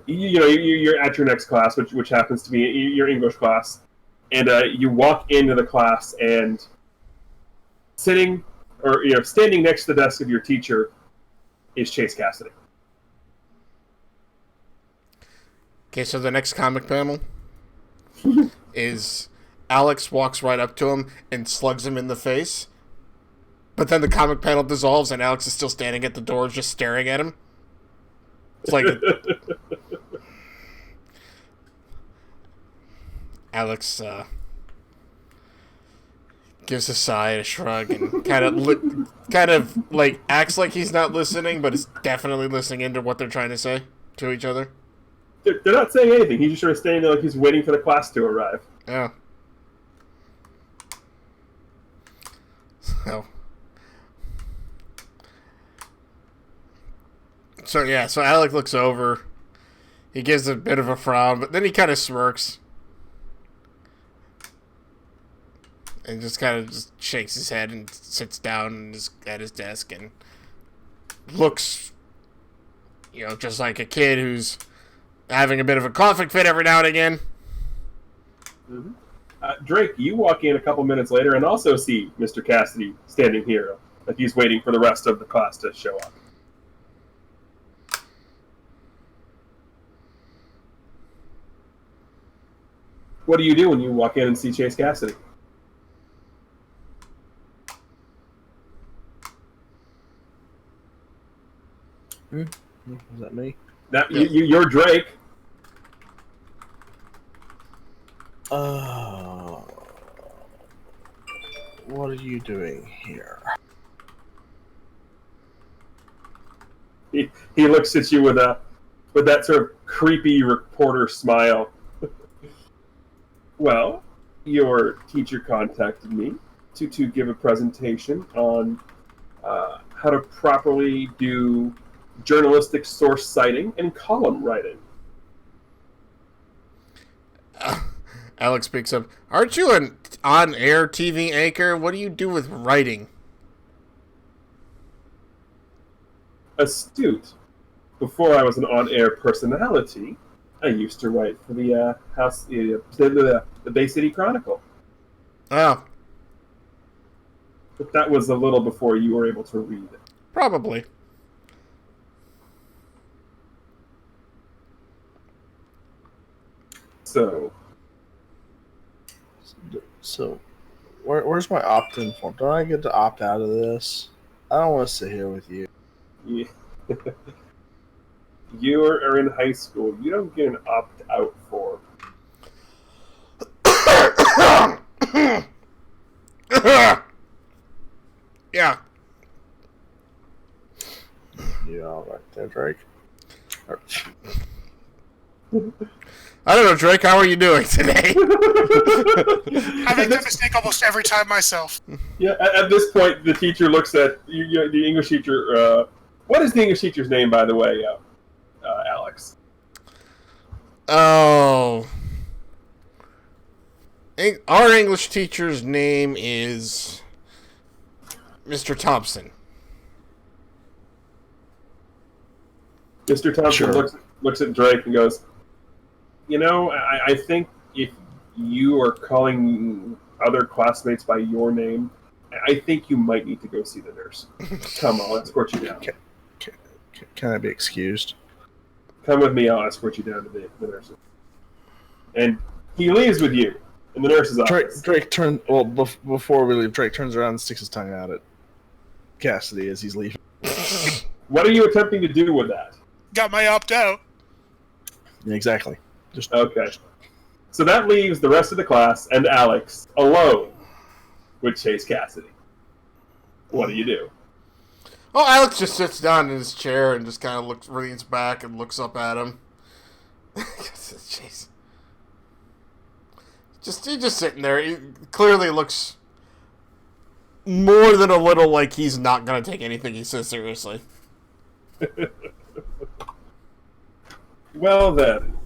You're at your next class, which happens to be your English class, and you walk into the class, and standing next to the desk of your teacher is Chase Cassidy. Okay, so the next comic panel is Alex walks right up to him and slugs him in the face. But then the comic panel dissolves and Alex is still standing at the door just staring at him. It's like... Alex gives a sigh and a shrug and kind of like acts like he's not listening, but is definitely listening into what they're trying to say to each other. They're not saying anything. He's just sort of standing there like he's waiting for the class to arrive. Yeah. So Alec looks over. He gives a bit of a frown, but then he kind of smirks. And just kind of just shakes his head and sits down at his desk and looks, just like a kid who's having a bit of a coughing fit every now and again. Mm-hmm. Drake, you walk in a couple minutes later and also see Mr. Cassidy standing here, like he's waiting for the rest of the class to show up. What do you do when you walk in and see Chase Cassidy? Is that me? You're Drake. What are you doing here? He looks at you with that sort of creepy reporter smile. Well, your teacher contacted me to give a presentation on how to properly do journalistic source citing and column writing. Alex speaks up. Aren't you an on-air TV anchor? What do you do with writing? Astute. Before I was an on-air personality, I used to write for the Bay City Chronicle. Oh. But that was a little before you were able to read it. Probably. So, where's my opt-in form? Don't I get to opt out of this? I don't want to sit here with you. Yeah. You are in high school. You don't get an opt-out form. Yeah. You all right there, Drake? I don't know, Drake. How are you doing today? I make that mistake almost every time myself. Yeah. At this point, the teacher looks at you, the English teacher. What is the English teacher's name, by the way, Alex? Oh. Our English teacher's name is Mr. Thompson. Mr. Thompson Sure. looks at Drake and goes, I think if you are calling other classmates by your name, I think you might need to go see the nurse. Come on, I'll escort you down. Can I be excused? Come with me, I'll escort you down to the nurse's. And he leaves with you in the nurse's office. Before we leave, Drake turns around and sticks his tongue out at Cassidy as he's leaving. What are you attempting to do with that? Got my opt-out. Yeah, exactly. Okay. So that leaves the rest of the class and Alex alone with Chase Cassidy. What do you do? Oh, Alex just sits down in his chair and just kind of leans back and looks up at him. Jeez. He's just sitting there. He clearly looks more than a little like he's not going to take anything he says seriously. Well then,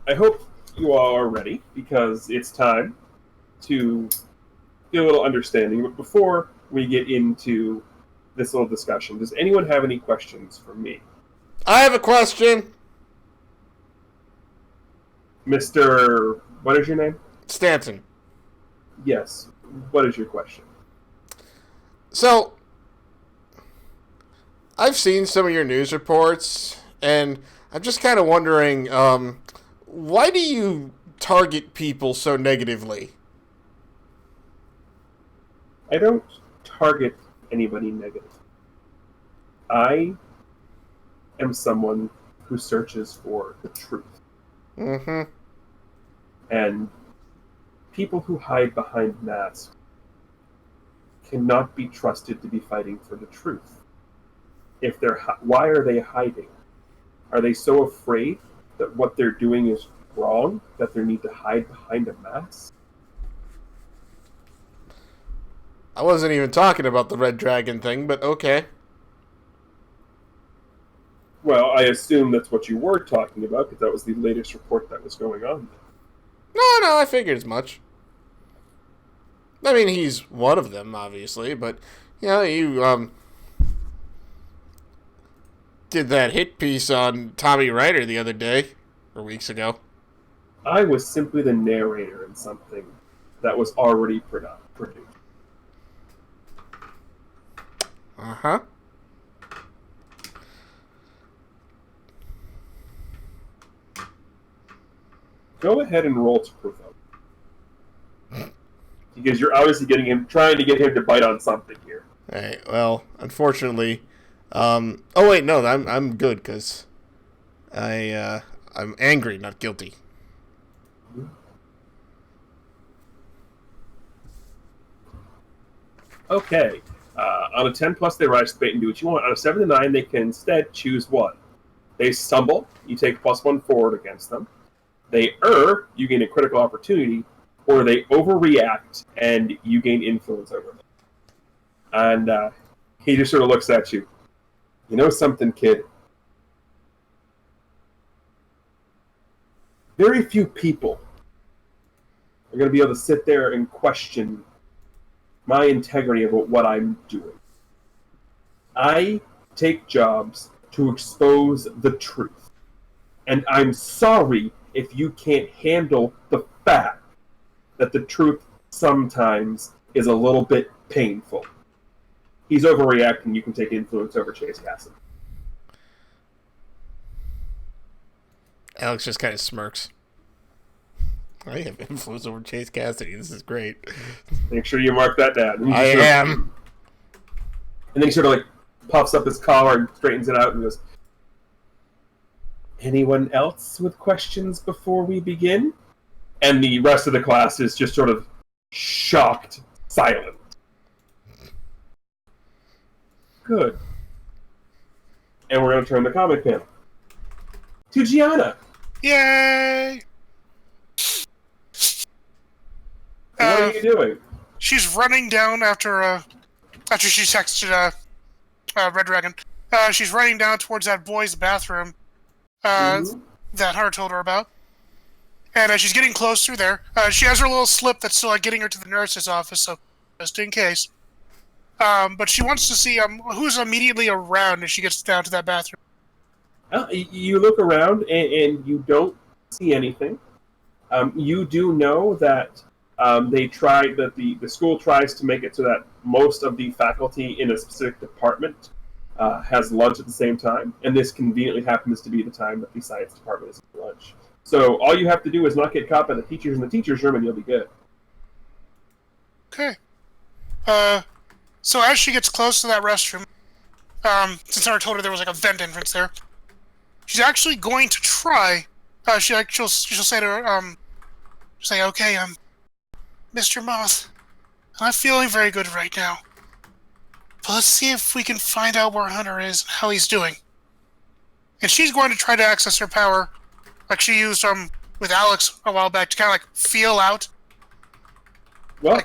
I hope you all are ready because it's time to get a little understanding. But before we get into this little discussion, does anyone have any questions for me? I have a question. Mr. What is your name? Stanton. Yes. What is your question? So, I've seen some of your news reports, and I'm just kind of wondering, why do you target people so negatively? I don't target anybody negative. I am someone who searches for the truth. Mm-hmm. And people who hide behind masks cannot be trusted to be fighting for the truth. If they're, why are they hiding? Are they so afraid that what they're doing is wrong that they need to hide behind a mask? I wasn't even talking about the Red Dragon thing, but okay. Well, I assume that's what you were talking about, because that was the latest report that was going on. No, I figured as much. I mean, he's one of them, obviously, but, you did that hit piece on Tommy Ryder the other day, or weeks ago. I was simply the narrator in something that was already produced. Uh-huh. Go ahead and roll to provoke. Because you're obviously trying to get him to bite on something here. Hey, well, unfortunately, oh wait, no, I'm good because I'm angry, not guilty. Okay. On a 10 plus, they rise to bait and do what you want. On a 7 to 9, they can instead choose one. They stumble, you take +1 forward against them. They err, you gain a critical opportunity, or they overreact and you gain influence over them. And he just sort of looks at you. You know something, kid? Very few people are going to be able to sit there and question my integrity about what I'm doing. I take jobs to expose the truth. And I'm sorry if you can't handle the fact that the truth sometimes is a little bit painful. He's overreacting. You can take influence over Chase Cassidy. Alex just kind of smirks. I have influence over Chase Cassidy. This is great. Make sure you mark that down. I am. And then he sort of like puffs up his collar and straightens it out and goes, anyone else with questions before we begin? And the rest of the class is just sort of shocked, silent. Good. And we're going to turn the comic panel to Gianna. Yay! What are you doing? She's running down after she texted Red Dragon. She's running down towards that boy's bathroom that Hunter told her about. And she's getting close through there. She has her little slip that's still getting her to the nurse's office, so just in case. But she wants to see who's immediately around as she gets down to that bathroom. You look around and you don't see anything. You do know that the school tries to make it so that most of the faculty in a specific department has lunch at the same time, and this conveniently happens to be the time that the science department is at lunch. So all you have to do is not get caught by the teachers in the teacher's room, and you'll be good. Okay. So as she gets close to that restroom, since I told her there was like a vent entrance there, she's actually going to try. She'll say to her, she'll say, "Okay, Mr. Moth, I'm not feeling very good right now. But let's see if we can find out where Hunter is and how he's doing." And she's going to try to access her power, like she used with Alex a while back, to kind of like feel out. Well,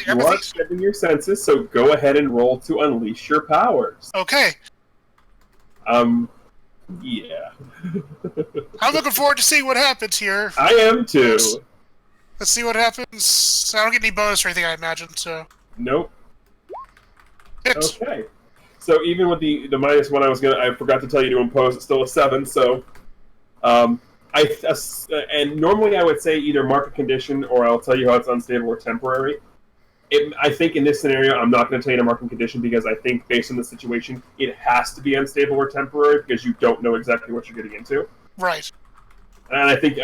you are spending your senses, so go ahead and roll to unleash your powers. Okay. Yeah. I'm looking forward to seeing what happens here. I am too. Let's see what happens. I don't get any bonus or anything, I imagine, so... Nope. Hits. Okay. So even with the -1 I forgot to tell you to impose, it's still a 7, so... and normally I would say either mark a condition or I'll tell you how it's unstable or temporary. I think in this scenario, I'm not going to tell you to mark a condition because I think based on the situation, it has to be unstable or temporary because you don't know exactly what you're getting into. Right. And I think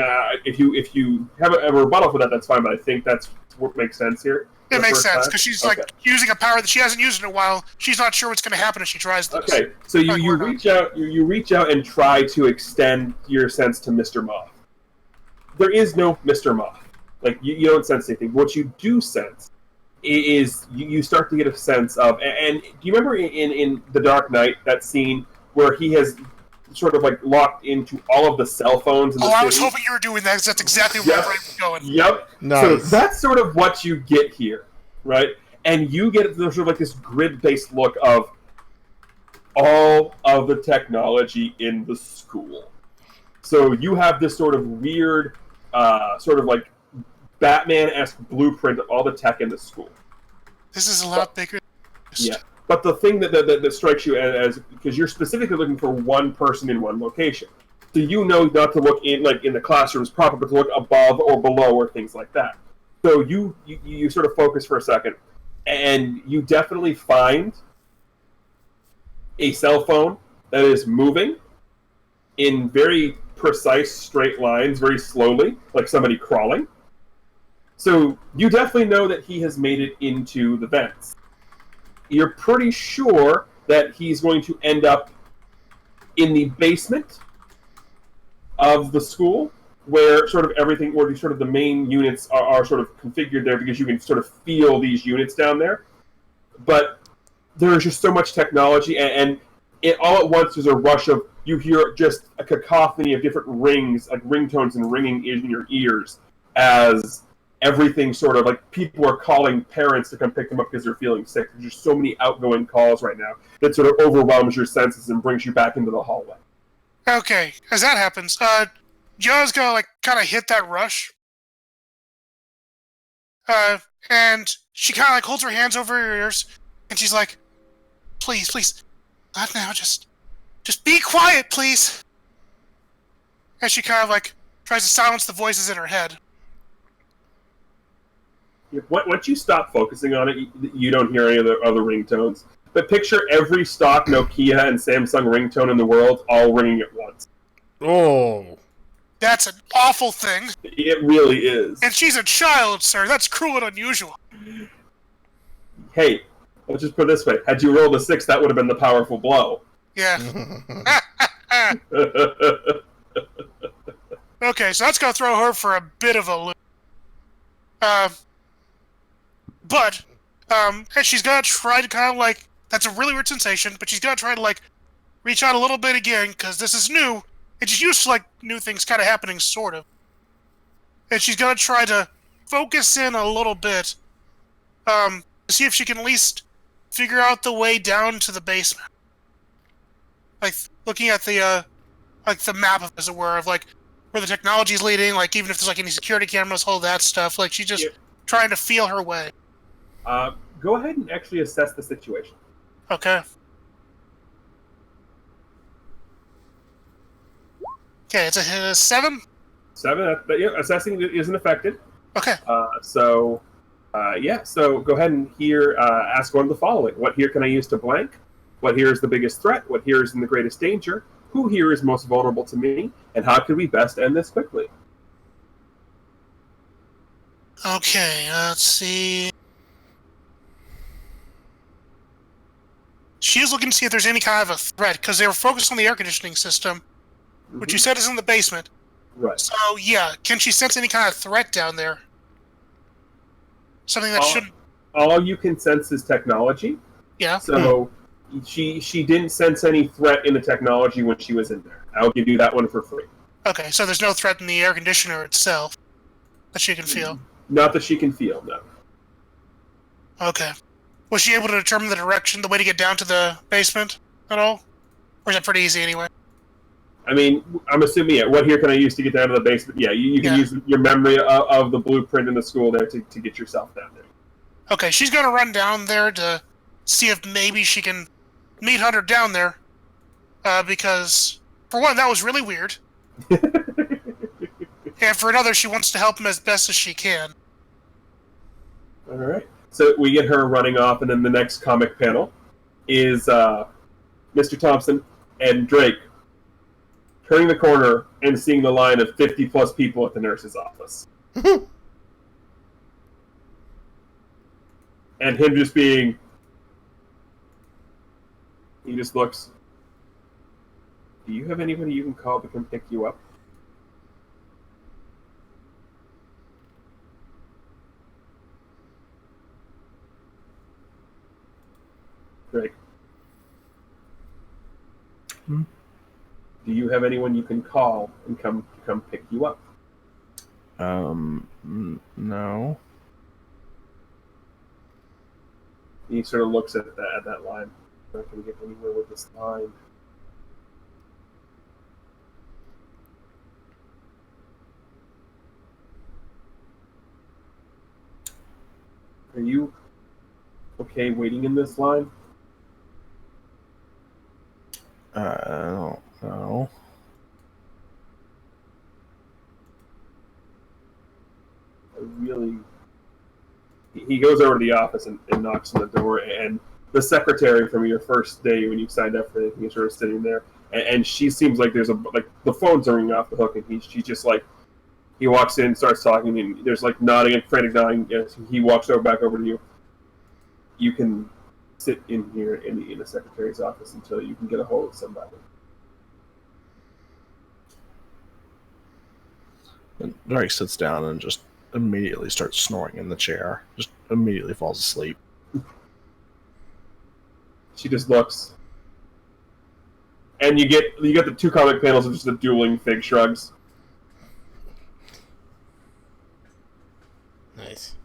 if you have a rebuttal for that, that's fine. But I think that's what makes sense here. It makes sense because she's like using a power that she hasn't used in a while. She's not sure what's going to happen if she tries this. Okay, so you reach out. You reach out and try to extend your sense to Mr. Moth. There is no Mr. Moth. Like, you don't sense anything. What you do sense is you start to get a sense of... And do you remember in The Dark Knight, that scene where he has sort of, like, locked into all of the cell phones in the city? I was hoping you were doing that, because that's exactly where I was going. Yep. Nice. So that's sort of what you get here, right? And you get sort of like this grid-based look of all of the technology in the school. So you have this sort of weird, sort of like Batman-esque blueprint of all the tech in the school. This is a lot bigger. Yeah. But the thing that strikes you as, because you're specifically looking for one person in one location, so you know not to look in the classrooms proper, but to look above or below or things like that. So you sort of focus for a second, and you definitely find a cell phone that is moving in very precise straight lines, very slowly, like somebody crawling. So you definitely know that he has made it into the vents. You're pretty sure that he's going to end up in the basement of the school, where sort of everything, or sort of the main units are sort of configured there, because you can sort of feel these units down there. But there's just so much technology, and it all at once there's a rush of, you hear just a cacophony of different rings, like ringtones and ringing in your ears, as everything sort of, like, people are calling parents to come pick them up because they're feeling sick. There's just so many outgoing calls right now that sort of overwhelms your senses and brings you back into the hallway. Okay, as that happens, Joe's gonna, like, kind of hit that rush. And she kind of, like, holds her hands over her ears, and she's like, please, not now, just be quiet, please. And she kind of, like, tries to silence the voices in her head. Once you stop focusing on it, you don't hear any of the other ringtones. But picture every stock Nokia and Samsung ringtone in the world all ringing at once. Oh. That's an awful thing. It really is. And she's a child, sir. That's cruel and unusual. Hey, let's just put it this way. Had you rolled a 6, that would have been the powerful blow. Yeah. Okay, so that's gonna throw her for a bit of a loop. But and she's gonna try to kind of, like, that's a really weird sensation, but she's gonna try to, like, reach out a little bit again, because this is new. It's just used to, like, new things kind of happening, sort of. And she's gonna try to focus in a little bit, to see if she can at least figure out the way down to the basement. Like, looking at the, like, the map, as it were, of, like, where the technology's leading, like, even if there's, like, any security cameras, all that stuff. Like, she's just trying to feel her way. Go ahead and actually assess the situation. Okay. Okay, it's a 7? 7, assessing isn't affected. Okay. So go ahead and ask one of the following. What here can I use to blank? What here is the biggest threat? What here is in the greatest danger? Who here is most vulnerable to me? And how could we best end this quickly? Okay, let's see. She is looking to see if there's any kind of a threat, because they were focused on the air conditioning system, which you said is in the basement. Right. So, yeah, can she sense any kind of threat down there? Something that shouldn't... All you can sense is technology. Yeah. So she didn't sense any threat in the technology when she was in there. I'll give you that one for free. Okay, so there's no threat in the air conditioner itself that she can feel? Not that she can feel, no. Okay. Was she able to determine the direction, the way to get down to the basement at all? Or is that pretty easy anyway? I mean, I'm assuming, what here can I use to get down to the basement? Yeah, you can use your memory of the blueprint in the school there to get yourself down there. Okay, she's going to run down there to see if maybe she can meet Hunter down there. Because, for one, that was really weird. And for another, she wants to help him as best as she can. All right. So we get her running off, and then the next comic panel is Mr. Thompson and Drake turning the corner and seeing the line of 50-plus people at the nurse's office. And him just being... He just looks... Do you have anybody you can call to come pick you up? Drake. Hmm? Do you have anyone you can call and come pick you up? No. He sort of looks at that line. I'm not going to get anywhere with this line. Are you okay waiting in this line? I don't know. Really, he goes over to the office and knocks on the door, and the secretary from your first day when you signed up for anything is sort of sitting there, and she seems like there's the phone's ringing off the hook, and she's just like, he walks in, starts talking, and there's like nodding and frantic nodding. He walks back over to you. You can sit in here in the secretary's office until you can get a hold of somebody. And Drake sits down and just immediately starts snoring in the chair. Just immediately falls asleep. She just looks, and you get the two comic panels of just the dueling fig shrugs. Nice.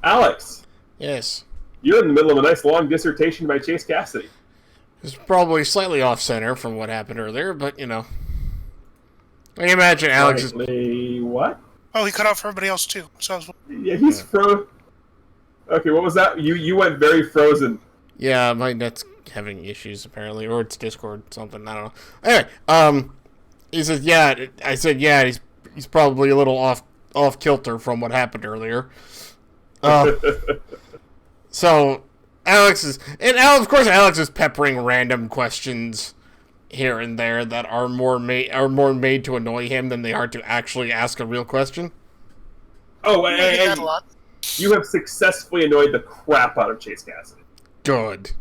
Alex, Yes. you're in the middle of a nice long dissertation by Chase Cassidy. It's probably slightly off-center from what happened earlier, but, you know. I can imagine Alex is... Slightly what? Oh, he cut out for everybody else too. So I was... Yeah, he's Okay, what was that? You went very frozen. Yeah, my net's having issues, apparently. Or it's Discord, something, I don't know. Anyway, he says, yeah, I said, yeah, he's probably a little off kilter from what happened earlier. So, Alex is peppering random questions here and there that are more made to annoy him than they are to actually ask a real question. Oh, I get that and a lot. you have successfully annoyed the crap out of Chase Cassidy. Good.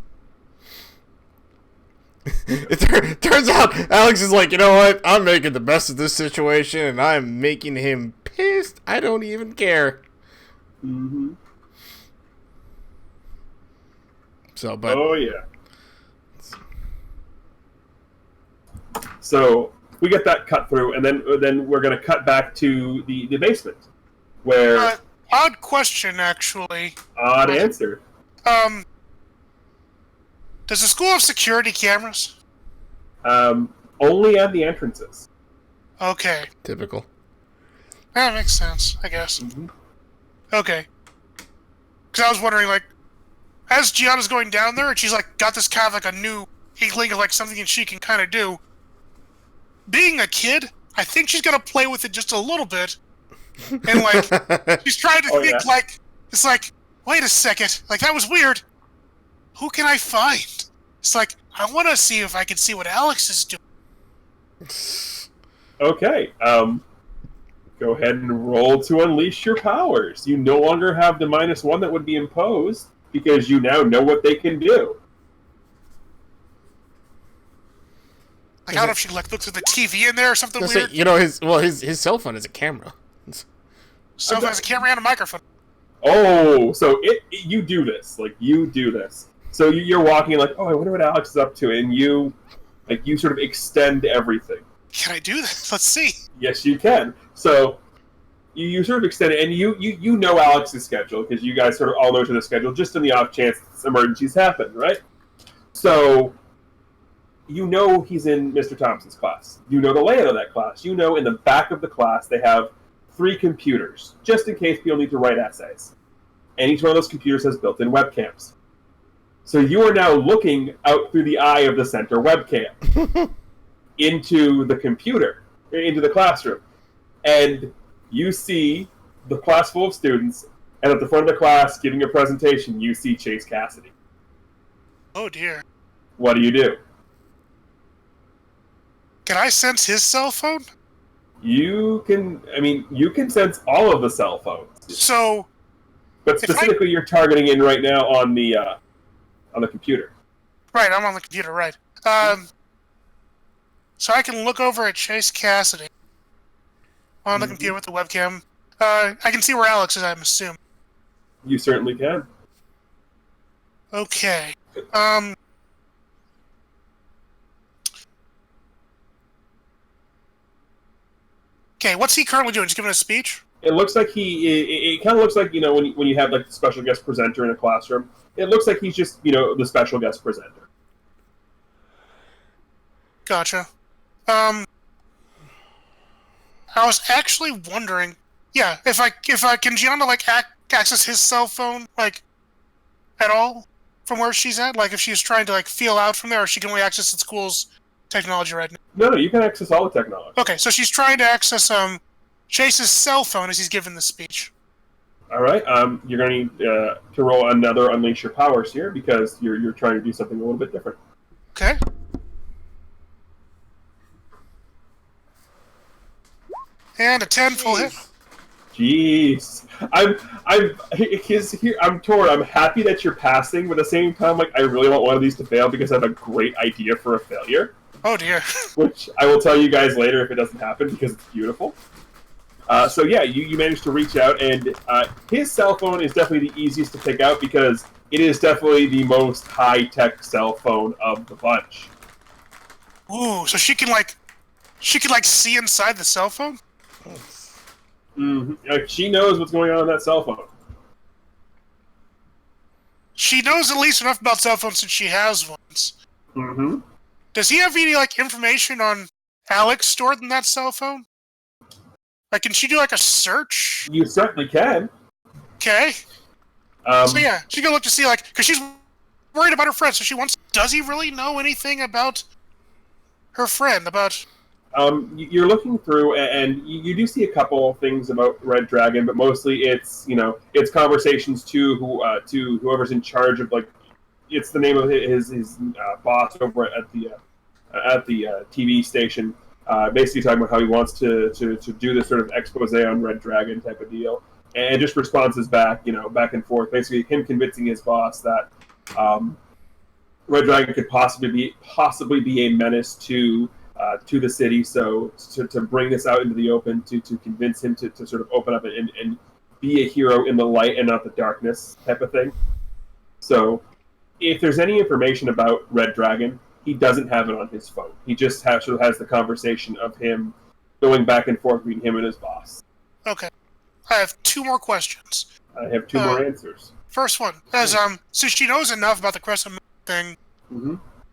It turns out Alex is like, you know what? I'm making the best of this situation, and I'm making him pissed. I don't even care. Mm-hmm. So, but Oh yeah. So we get that cut through, and then we're going to cut back to the basement, where Odd question, actually. odd answer. Does the school have security cameras? Only at the entrances. Okay. typical. That makes sense, I guess. Mm-hmm. Okay. Because I was wondering, like, as Gianna's going down there, and she's, like, got this kind of, like, a new inkling of, like, something that she can kind of do. Being a kid, I think she's gonna play with it just a little bit. And, like, she's trying to think, like, it's like, wait a second. Like, that was weird. Who can I find? It's like, I want to see if I can see what Alex is doing. Okay. Go ahead and roll to unleash your powers. You no longer have the -1 that would be imposed because you now know what they can do. Like, I don't know if she, like, looked through the TV in there or something Say, weird. you know, his cell phone is a camera. So there's a camera and a microphone. Oh, so you do this. Like, you do this. So you're walking like, oh, I wonder what Alex is up to, and you sort of extend everything. Can I do that? Let's see. Yes, you can. So you sort of extend it, and you know Alex's schedule, because you guys sort of all know to the schedule, just in the off chance emergencies happen, right? So you know he's in Mr. Thompson's class. You know the layout of that class. You know in the back of the class they have 3 computers, just in case people need to write essays. And each one of those computers has built-in webcams. So you are now looking out through the eye of the center webcam into the computer, into the classroom. And you see the class full of students, and at the front of the class, giving a presentation, you see Chase Cassidy. Oh, dear. What do you do? Can I sense his cell phone? You can sense all of the cell phones. So... But specifically, you're targeting in right now on the computer. Right, I'm on the computer, right. So I can look over at Chase Cassidy on the computer with the webcam. I can see where Alex is, I'm assuming. You certainly can. Okay. Okay, what's he currently doing? Just giving a speech? It looks like it kind of looks like, when you have like the special guest presenter in a classroom. It looks like he's just, the special guest presenter. Gotcha. I was actually wondering, yeah, if I can Gianna like access his cell phone like at all from where she's at, like if she's trying to like feel out from there, or she can only access the school's technology right now. No, you can access all the technology. Okay, so she's trying to access Chase's cell phone as he's giving the speech. All right. You're going to need to roll another Unleash Your Powers here because you're trying to do something a little bit different. Okay. And a 10 full hit. Jeez, I'm torn. I'm happy that you're passing, but at the same time, like I really want one of these to fail because I have a great idea for a failure. Oh dear. Which I will tell you guys later if it doesn't happen because it's beautiful. So yeah, you managed to reach out, and his cell phone is definitely the easiest to pick out because it is definitely the most high-tech cell phone of the bunch. Ooh, so she can see inside the cell phone? Mm-hmm. Like, she knows what's going on that cell phone. She knows at least enough about cell phones since she has ones. Mm-hmm. Does he have any like information on Alex stored in that cell phone? Like, can she do like a search? You certainly can. Okay. So yeah, she can look to see like, because she's worried about her friend, so she wants. Does he really know anything about her friend? About? You're looking through, and you do see a couple things about Red Dragon, but mostly it's it's conversations to whoever's in charge of like, it's the name of his boss over at the TV station. Basically talking about how he wants to do this sort of expose on Red Dragon type of deal, and just responses back, back and forth. Basically, him convincing his boss that Red Dragon could possibly be a menace to the city. So to bring this out into the open, to convince him to sort of open up and be a hero in the light and not the darkness type of thing. So if there's any information about Red Dragon, he doesn't have it on his phone. He just has the conversation of him going back and forth between him and his boss. Okay. I have 2 more questions. I have 2 more answers. First one, as so she knows enough about the Crescent Moon thing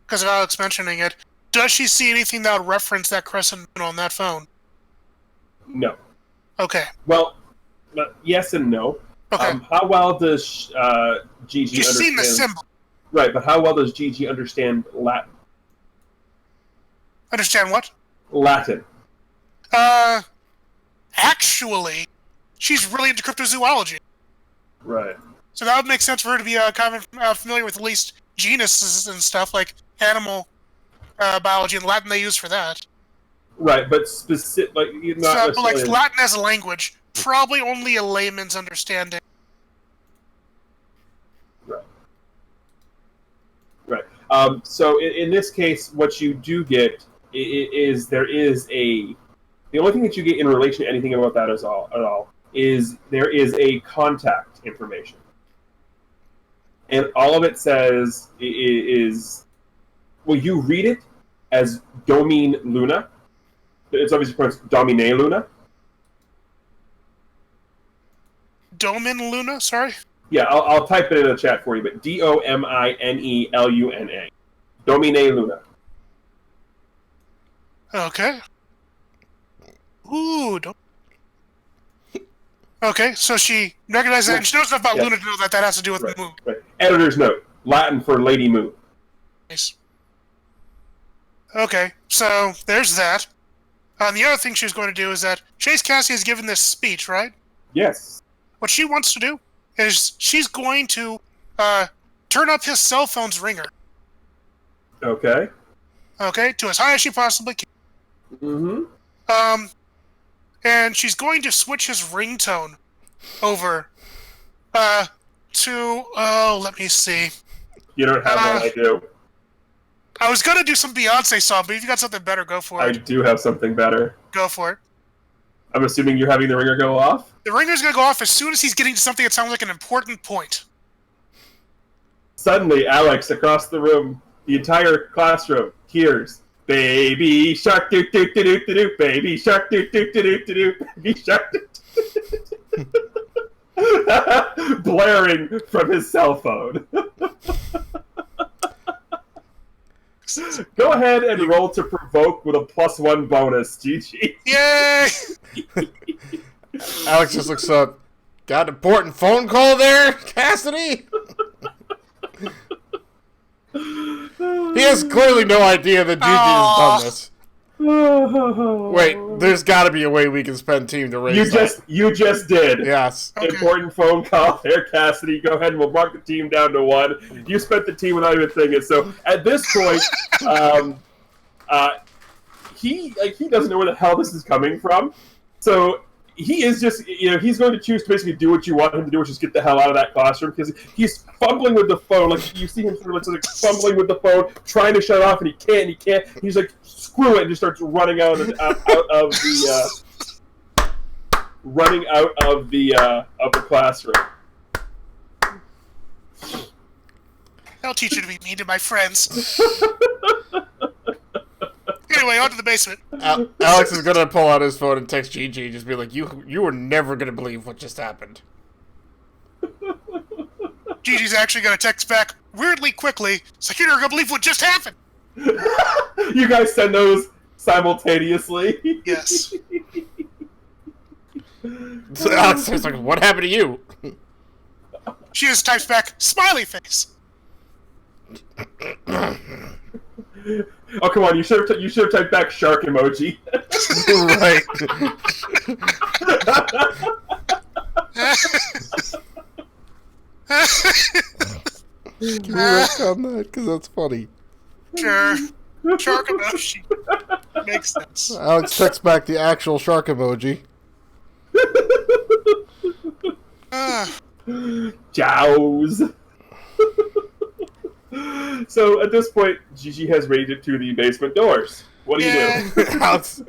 because of Alex mentioning it. Does she see anything that would reference that Crescent Moon on that phone? No. Okay. Well, yes and no. Okay. How well does Gigi She's understand? seen the symbol. Right, but how well does Gigi understand Latin? Understand what? Latin. Actually, she's really into cryptozoology. Right. So that would make sense for her to be kind of familiar with at least genuses and stuff, like animal biology, and Latin they use for that. Right, but specific, like, not so, like Latin as a language, probably only a layman's understanding. Right. Right. So in this case, what you do get is there is the only thing that you get in relation to anything about that at all is there is a contact information, and all of it says is well, you read it as Domine Luna. It's obviously pronounced Domine Luna. Domine Luna, sorry? Yeah, I'll type it in the chat for you, but DOMINELUNA. Domine Luna. Okay. Ooh, okay, so she recognizes that, and she knows enough about Luna to know that has to do with the moon. Right. Editor's note, Latin for Lady Moon. Nice. Okay, so there's that. The other thing she's going to do is that Chase Cassie has given this speech, right? Yes. What she wants to do is she's going to turn up his cell phone's ringer. Okay. Okay, to as high as she possibly can. Mm-hmm. And she's going to switch his ringtone over to, let me see. You don't have what I do. I was going to do some Beyonce song, but if you got something better, go for I it. do have something better. Go for it. I'm assuming you're having the ringer go off? The ringer's going to go off as soon as he's getting to something that sounds like an important point. Suddenly, Alex, across the room, the entire classroom hears "Baby Shark doo doo doo doo doo doo, Baby Shark doo doo doo doo doo doo, Baby Shark," blaring from his cell phone. Go ahead and roll to provoke with a +1 bonus, GG. Yay! Alex just looks up. Got an important phone call there, Cassidy? He has clearly no idea that Gigi has done this. Wait, there's got to be a way we can spend team to raise You just did. Yes. Okay. Important phone call there, Cassidy. Go ahead and we'll mark the team down to 1. You spent the team without even thinking. So at this point, he doesn't know where the hell this is coming from. So he is just, he's going to choose to basically do what you want him to do, which is get the hell out of that classroom, because he's fumbling with the phone. Like, you see him sort of like fumbling with the phone, trying to shut it off, and he can't. He's like, screw it, and just starts running out of the classroom. I'll teach you to be mean to my friends. Anyway, on to the basement. Alex is gonna pull out his phone and text Gigi, just be like, "You are never gonna believe what just happened." Gigi's actually gonna text back weirdly quickly. It's like, you're never gonna believe what just happened. You guys send those simultaneously? Yes. So Alex is like, "What happened to you?" She just types back, smiley face. Oh, come on, you should have typed back shark emoji. Right. Can you work on that? Because that's funny. Sure. Shark emoji. Makes sense. Alex texts back the actual shark emoji. Jows. So at this point, Gigi has made it to the basement doors. What do you do? Alex.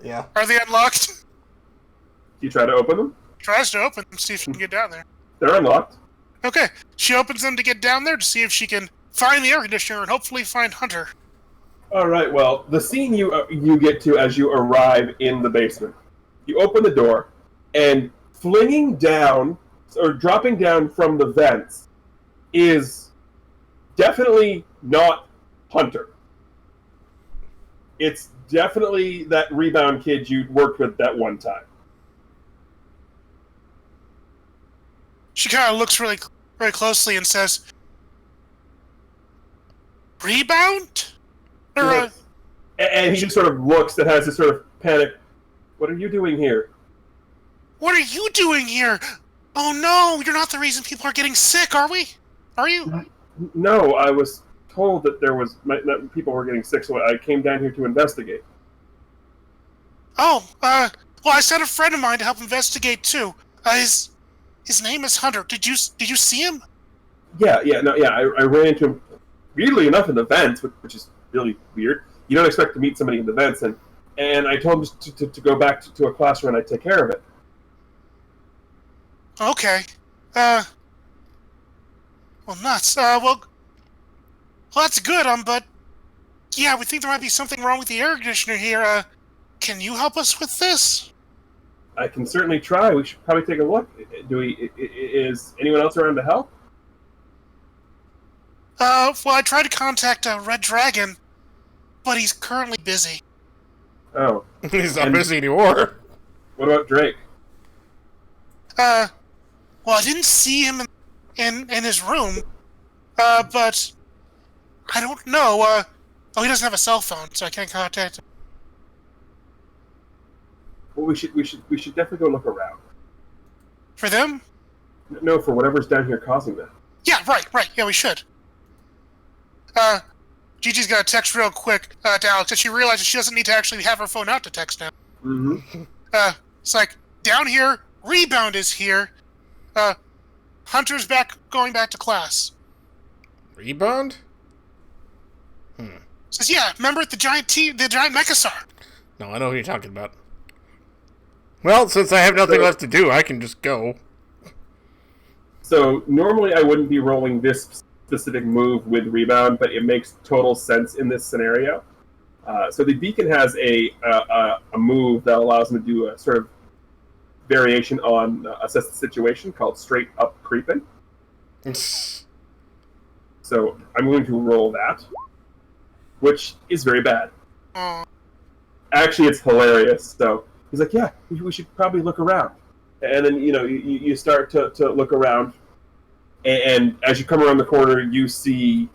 Yeah. Are they unlocked? Do you try to open them? Tries to open them, see if she can get down there. They're unlocked. Okay. She opens them to get down there to see if she can find the air conditioner and hopefully find Hunter. All right. Well, the scene you get to as you arrive in the basement, you open the door, and flinging down or dropping down from the vents is definitely not Hunter. It's definitely that rebound kid you worked with that one time. She kind of looks really, very closely and says, "Rebound?" Or, And he just sort of looks and has this sort of panic. What are you doing here? what are you doing here? Oh no, you're not the reason people are getting sick, are we? Are you? No, I was told that that people were getting sick, so I came down here to investigate. Oh, well, I sent a friend of mine to help investigate too. His name is Hunter. Did you see him? Yeah. I ran into him, weirdly enough, in the vents, which is really weird. You don't expect to meet somebody in the vents, and I told him to go back to a classroom and I'd take care of it. Okay. Well, nuts. Well, that's good. But yeah, we think there might be something wrong with the air conditioner here. Can you help us with this? I can certainly try. We should probably take a look. Is anyone else around to help? Well, I tried to contact Red Dragon, but he's currently busy. Oh. He's not busy anymore. What about Drake? Well, I didn't see him in his room, but I don't know. He doesn't have a cell phone, so I can't contact him. Well, we should definitely go look around. For them? No, for whatever's down here causing that. Yeah, right. Yeah, we should. Gigi's gonna text real quick to Alex, and she realizes she doesn't need to actually have her phone out to text now. Mm-hmm. It's like, down here, Rebound is here. Hunter's going back to class. Rebound? Says, yeah, remember the giant Mechasar? No, I know who you're talking about. Well, since I have nothing left to do, I can just go. So normally I wouldn't be rolling this specific move with rebound, but it makes total sense in this scenario. So the beacon has a move that allows him to do a sort of variation on assess the situation called straight up creeping. So I'm going to roll that, which is very bad. Actually, it's hilarious. So he's like, yeah, we should probably look around. And then, you start to look around. And as you come around the corner, you see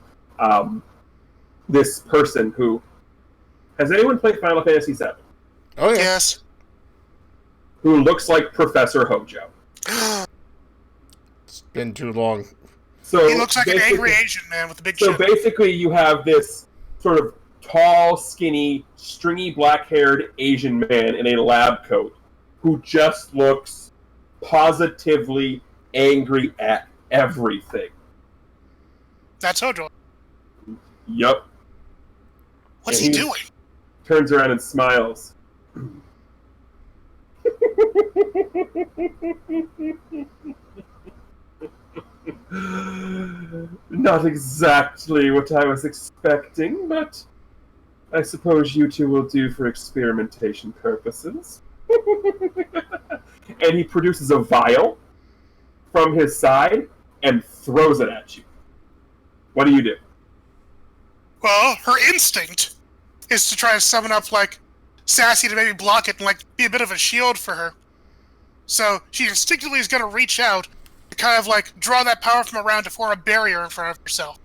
this person who... Has anyone played Final Fantasy VII? Oh, yeah. Yes. Who looks like Professor Hojo. It's been too long. So he looks like an angry Asian man with a big So chin. basically, you have this sort of tall, skinny, stringy, black-haired Asian man in a lab coat who just looks positively angry at everything. That's Hojo. Yup. What's And he doing? Turns around and smiles. Not exactly what I was expecting, but I suppose you two will do for experimentation purposes. And he produces a vial from his side and throws it at you. What do you do? Well, her instinct is to try to summon up, Sassy to maybe block it and, be a bit of a shield for her. So she instinctively is going to reach out to kind of, draw that power from around to form a barrier in front of herself.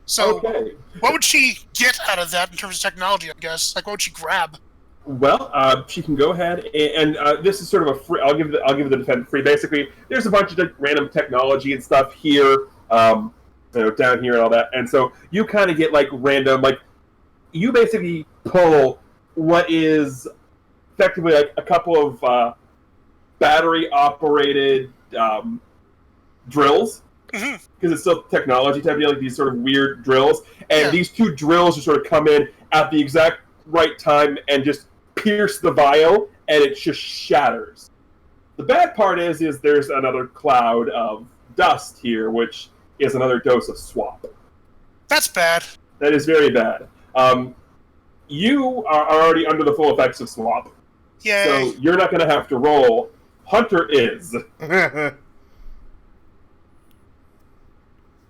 So, Okay. What would she get out of that in terms of technology, I guess? What would she grab? Well, she can go ahead and this is sort of a free. I'll give the defense free. Basically, there's a bunch of random technology and stuff here, down here and all that, and so you kind of get random, you basically pull what is effectively a couple of battery operated drills. Because it's still technology type deal, these sort of weird drills, and these two drills just sort of come in at the exact right time and just pierce the vial, and it just shatters. The bad part is there's another cloud of dust here, which is another dose of swap. That's bad. That is very bad. You are already under the full effects of swap, Yay. so you're not going to have to roll. Hunter is.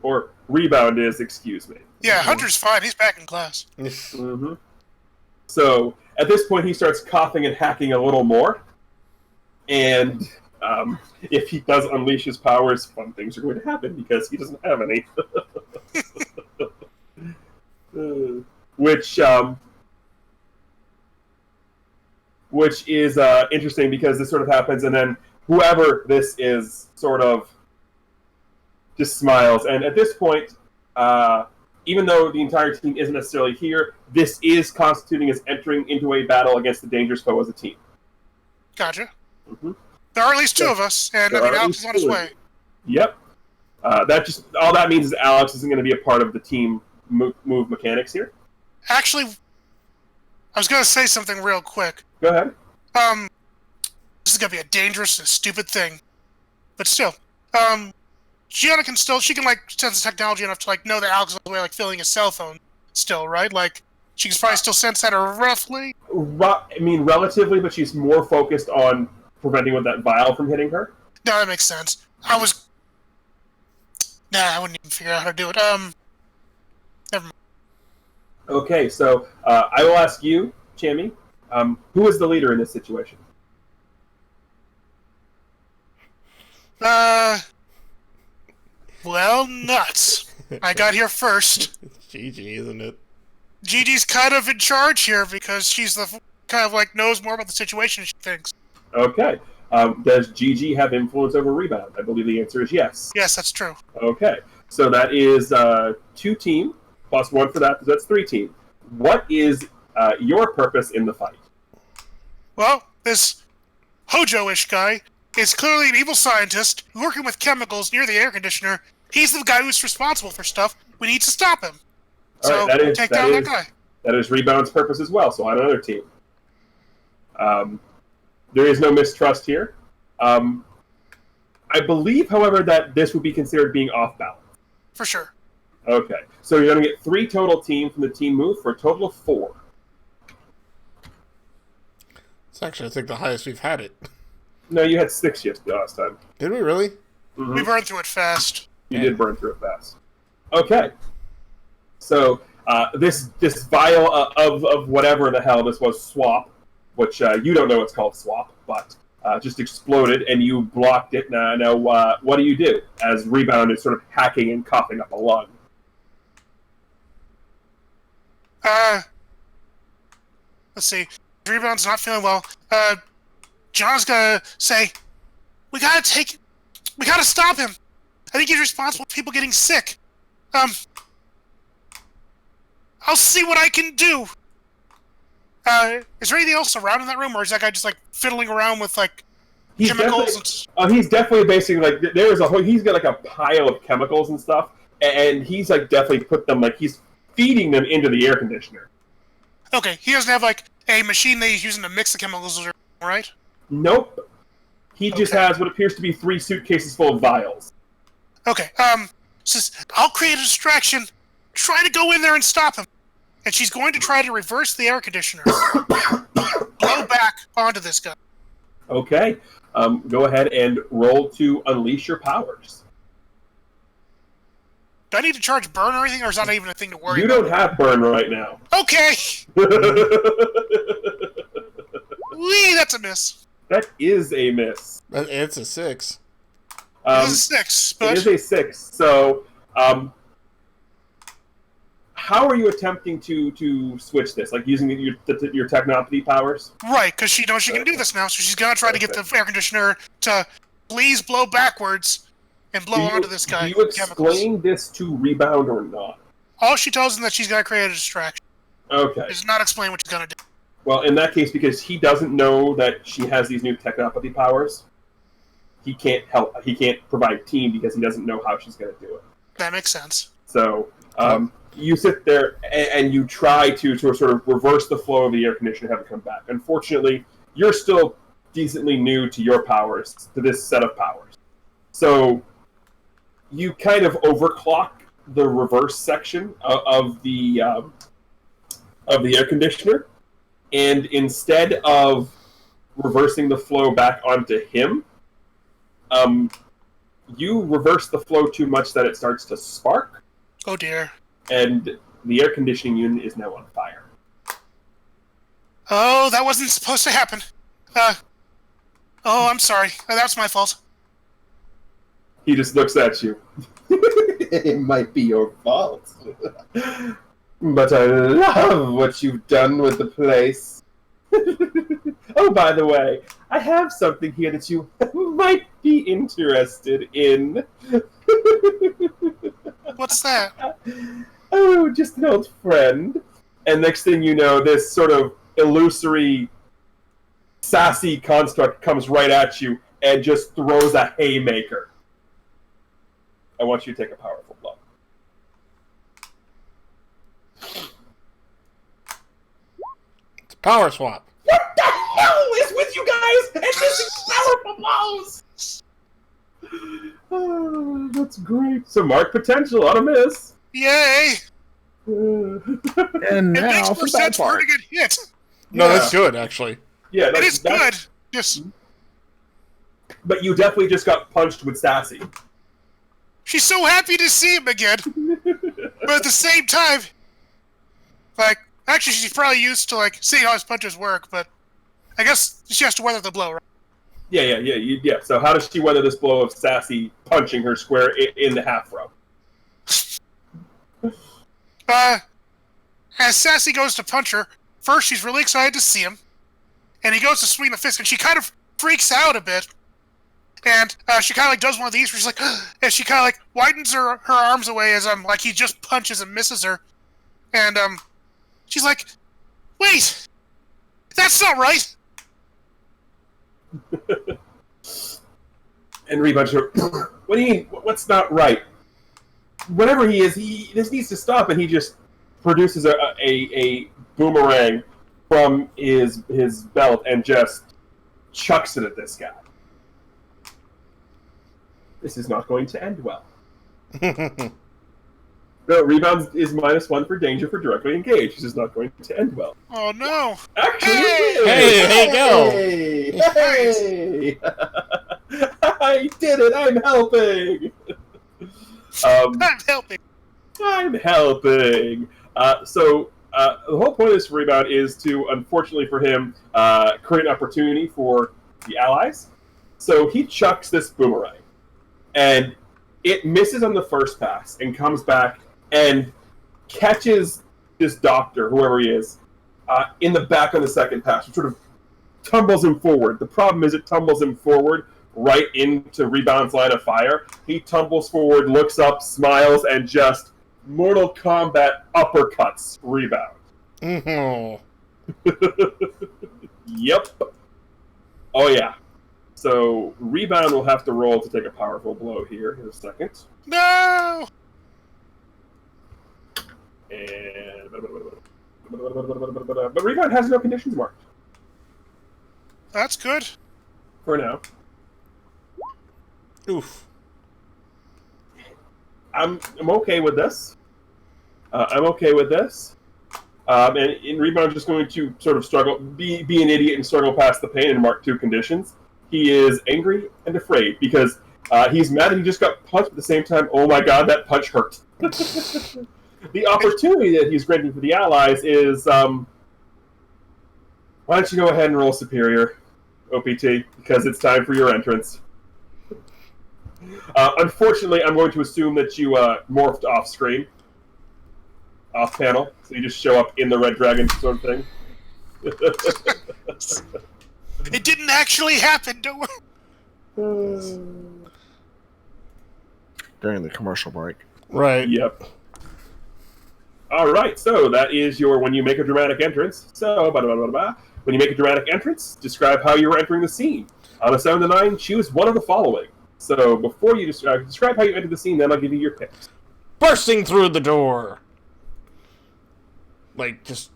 Or rebound is, excuse me. Yeah, Hunter's fine. He's back in class. Mm-hmm. So, at this point, he starts coughing and hacking a little more. And if he does unleash his powers, fun things are going to happen because he doesn't have any. Which is interesting because this sort of happens, and then whoever this is sort of just smiles. And at this point, even though the entire team isn't necessarily here, this is constituting as entering into a battle against the dangerous foe as a team. Gotcha. Mm-hmm. There are at least two of us, and Alex is on his way. Yep. All that means is Alex isn't going to be a part of the team move mechanics here. Actually, I was going to say something real quick. Go ahead. This is going to be a dangerous and stupid thing. But still, Gianna can sense the technology enough to, know that Alex is on his way, filling his cell phone still, right? She can probably still sense that, or roughly? Relatively, but she's more focused on preventing with that vial from hitting her. No, that makes sense. I wouldn't even figure out how to do it. Never mind. Okay, so I will ask you, Chammy, who is the leader in this situation? Well, nuts. I got here first. It's Gigi, isn't it? Gigi's kind of in charge here because she's the kind of knows more about the situation, she thinks. Okay. Does Gigi have influence over rebound? I believe the answer is yes. Yes, that's true. Okay. So that is 2 team, plus 1 for that, so that's 3 team. What is your purpose in the fight? Well, this Hojo-ish guy is clearly an evil scientist working with chemicals near the air conditioner. He's the guy who's responsible for stuff. We need to stop him. So, take down that guy. That is Rebound's purpose as well, so on another team. There is no mistrust here. I believe, however, that this would be considered being off balance. For sure. Okay, so you're going to get 3 total team from the team move for a total of 4. It's actually, I think, the highest we've had it. No, you had 6 yesterday last time. Did we really? Mm-hmm. We burned through it fast. You did burn through it fast. Okay. So this vial of whatever the hell this was, swap, which you don't know what's called swap, but just exploded, and you blocked it. Now what do you do as Rebound is sort of hacking and coughing up a lung? Let's see. Rebound's not feeling well. John's gonna say, we gotta stop him. I think he's responsible for people getting sick. I'll see what I can do. Is there anything else around in that room, or is that guy just like fiddling around with like chemicals? He's definitely basically like he's got like a pile of chemicals and stuff, and he's like definitely put them like he's feeding them into the air conditioner. Okay, he doesn't have like a machine that he's using to mix the chemicals, right? Nope. He just has what appears to be 3 suitcases full of vials. Okay, says, I'll create a distraction, try to go in there and stop him. And she's going to try to reverse the air conditioner. Blow back onto this guy. Okay. Go ahead and roll to unleash your powers. Do I need to charge burn or anything, or is that not even a thing to worry You about? don't have burn right now. Okay! Wee, that's a miss. That is a miss. It's a 6. It is a 6, but... It is a 6. So, how are you attempting to switch this? Like using your technopathy powers? Right, because she knows she can do this now, so she's gonna try to get the air conditioner to please blow backwards and blow onto this guy. Do you explain this to Rebound or not? All she tells him that she's gonna create a distraction. Okay. Does not explain what she's gonna do. Well, in that case, because he doesn't know that she has these new technopathy powers, he can't help. He can't provide team because he doesn't know how she's going to do it. That makes sense. So you sit there and you try to sort of reverse the flow of the air conditioner and have it come back. Unfortunately, you're still decently new to your powers, to this set of powers. So you kind of overclock the reverse section of the air conditioner. And instead of reversing the flow back onto him, you reverse the flow too much that it starts to spark. Oh dear. And the air conditioning unit is now on fire. Oh, that wasn't supposed to happen. Oh, I'm sorry. That was my fault. He just looks at you. It might be your fault. But I love what you've done with the place. Oh, by the way, I have something here that you might be interested in. What's that? Oh, just an old friend. And next thing you know, this sort of illusory, sassy construct comes right at you and just throws a haymaker. I want you to take a powerful blow. It's a power swap. What the hell is with you guys and missing powerful blows? Oh, that's great. So mark potential on a miss. Yay! And It now makes for more the bad sense for her part. to get hit. No, Yeah. that's good, actually. Yeah, It is good. Just But you definitely just got punched with Sassy. she's so happy to see him again, but at the same time, like, actually, she's probably used to like seeing how his punches work. But I guess she has to weather the blow, right? Yeah. So how does she weather this blow of Sassy punching her square in the half row? As Sassy goes to punch her, first she's really excited to see him, and he goes to swing the fist, and she kind of freaks out a bit, and she kind of like does one of these where she's like, and she kind of like widens her arms away as like he just punches and misses her, and she's like, wait, that's not right. And Rebunch, what do you mean? What's not right? Whatever he is, this needs to stop. And he just produces a boomerang from his belt and just chucks it at this guy. This is not going to end well. No, rebounds is -1 for danger for directly engaged. This is not going to end well. Oh no! Actually, Hey! it is! Hey, Hey! I did it! I'm helping! I'm helping. I'm helping! So, the whole point of this rebound is to, unfortunately for him, create an opportunity for the allies. So he chucks this boomerang. And it misses on the first pass and comes back and catches this doctor, whoever he is, in the back on the second pass. It sort of tumbles him forward. The problem is it tumbles him forward right into Rebound's line of fire. He tumbles forward, looks up, smiles, and just Mortal Kombat uppercuts Rebound. Mm-hmm. Yep. Oh, yeah. So, Rebound will have to roll to take a powerful blow here in a second. No! And... But Rebound has no conditions marked. That's good. For now. Oof. I'm okay with this. I'm okay with this. And Rebound's just going to sort of struggle, be an idiot and struggle past the pain and mark 2 conditions. He is angry and afraid because he's mad that he just got punched at the same time. Oh my god, that punch hurt. The opportunity that he's granting for the allies is, why don't you go ahead and roll Superior, OPT, because it's time for your entrance. Unfortunately, I'm going to assume that you morphed off-screen. Off-panel, so you just show up in the Red Dragon sort of thing. It didn't actually happen, don't worry. During the commercial break. Right. Yep. Alright, so that is your when you make a dramatic entrance. So, when you make a dramatic entrance, describe how you were entering the scene. On a 7 to 9, choose one of the following. So, before you describe how you entered the scene, then I'll give you your picks. Bursting through the door. Like, just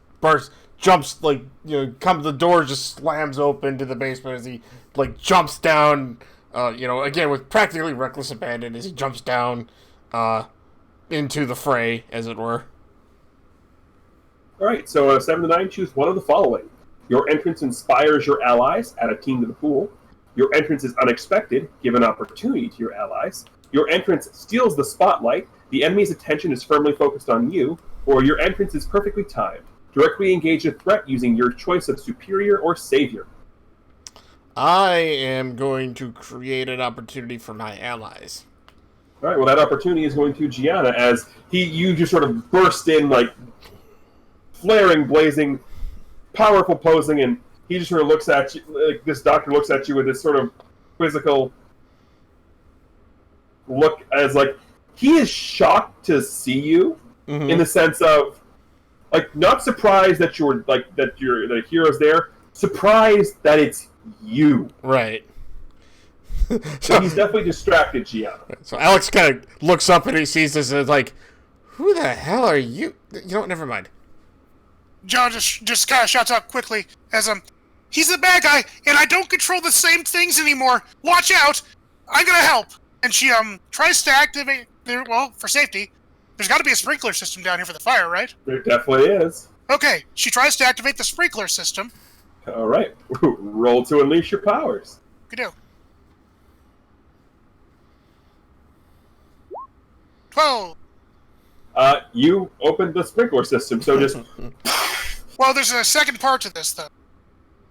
jumps, like, the door just slams open to the basement as he, like, jumps down, again, with practically reckless abandon as he jumps down, into the fray, as it were. Alright, so on a 7 to 9, choose one of the following. Your entrance inspires your allies, add a team to the pool. Your entrance is unexpected, give an opportunity to your allies. Your entrance steals the spotlight, the enemy's attention is firmly focused on you, or your entrance is perfectly timed. Directly engage a threat using your choice of superior or savior. I am going to create an opportunity for my allies. All right, well, that opportunity is going to Gianna as you just sort of burst in, like, flaring, blazing, powerful posing, and he just sort of looks at you, like, this doctor looks at you with this sort of quizzical look as, like, he is shocked to see you. Mm-hmm. In the sense of, like, not surprised that the hero's there, surprised that it's you. Right. So he's definitely distracted, Gianna. So Alex kind of looks up and he sees this and is like, who the hell are you? You know what, never mind. John just kind of shouts out quickly as, he's the bad guy, and I don't control the same things anymore. Watch out! I'm gonna help. And she, tries to activate, for safety. There's got to be a sprinkler system down here for the fire, right? There definitely is. Okay, she tries to activate the sprinkler system. All right, roll to unleash your powers. Good do. 12. You opened the sprinkler system, so just Well, there's a second part to this, though.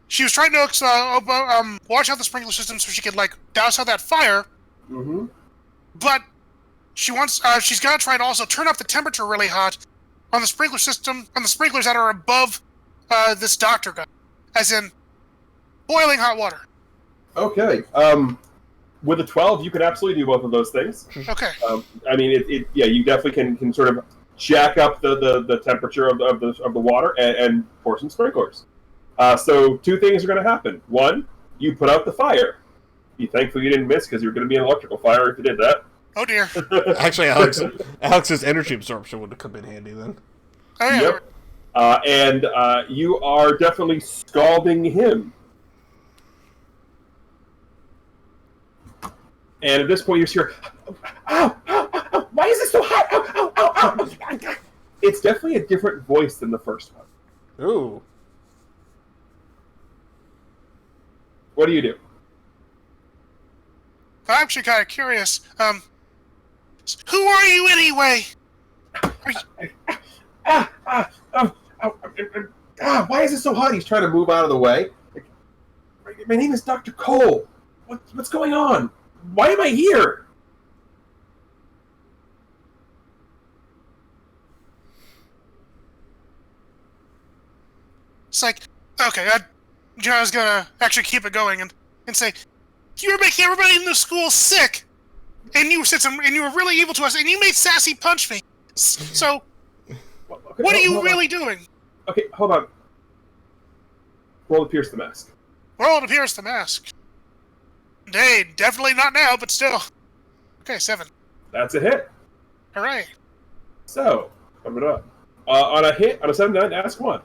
She was trying to watch out the sprinkler system so she could, like, douse out that fire. Mm-hmm. But she's gonna try to also turn up the temperature really hot on the sprinkler system, on the sprinklers that are above this doctor guy, as in boiling hot water. Okay. With a 12, you can absolutely do both of those things. Okay. I mean, you definitely can sort of jack up the temperature of the water and pour some sprinklers. So 2 things are going to happen. 1, you put out the fire. Be thankful you didn't miss because you're going to be an electrical fire if you did that. Oh dear. Actually, Alex's energy absorption would have come in handy then. Oh yeah. Yep. And you are definitely scalding him. And at this point, you're here. Ow! Ow! Ow! Ow! Why is it so hot? Ow! Ow! Ow! It's definitely a different voice than the first one. Ooh. What do you do? I'm actually kind of curious. Who are you anyway? Why is it so hot? He's trying to move out of the way. My name is Dr. Cole. What's going on? Why am I here? It's like, okay, John's gonna actually keep it going and say, you were making everybody in the school sick, and you were really evil to us, and you made Sassy punch me. So, what are you really doing? Okay, hold on. Roll to pierce the mask. Roll to pierce the mask. Hey, definitely not now, but still. Okay, 7. That's a hit. Hooray. So, sum it up. On a 7-9, ask 1.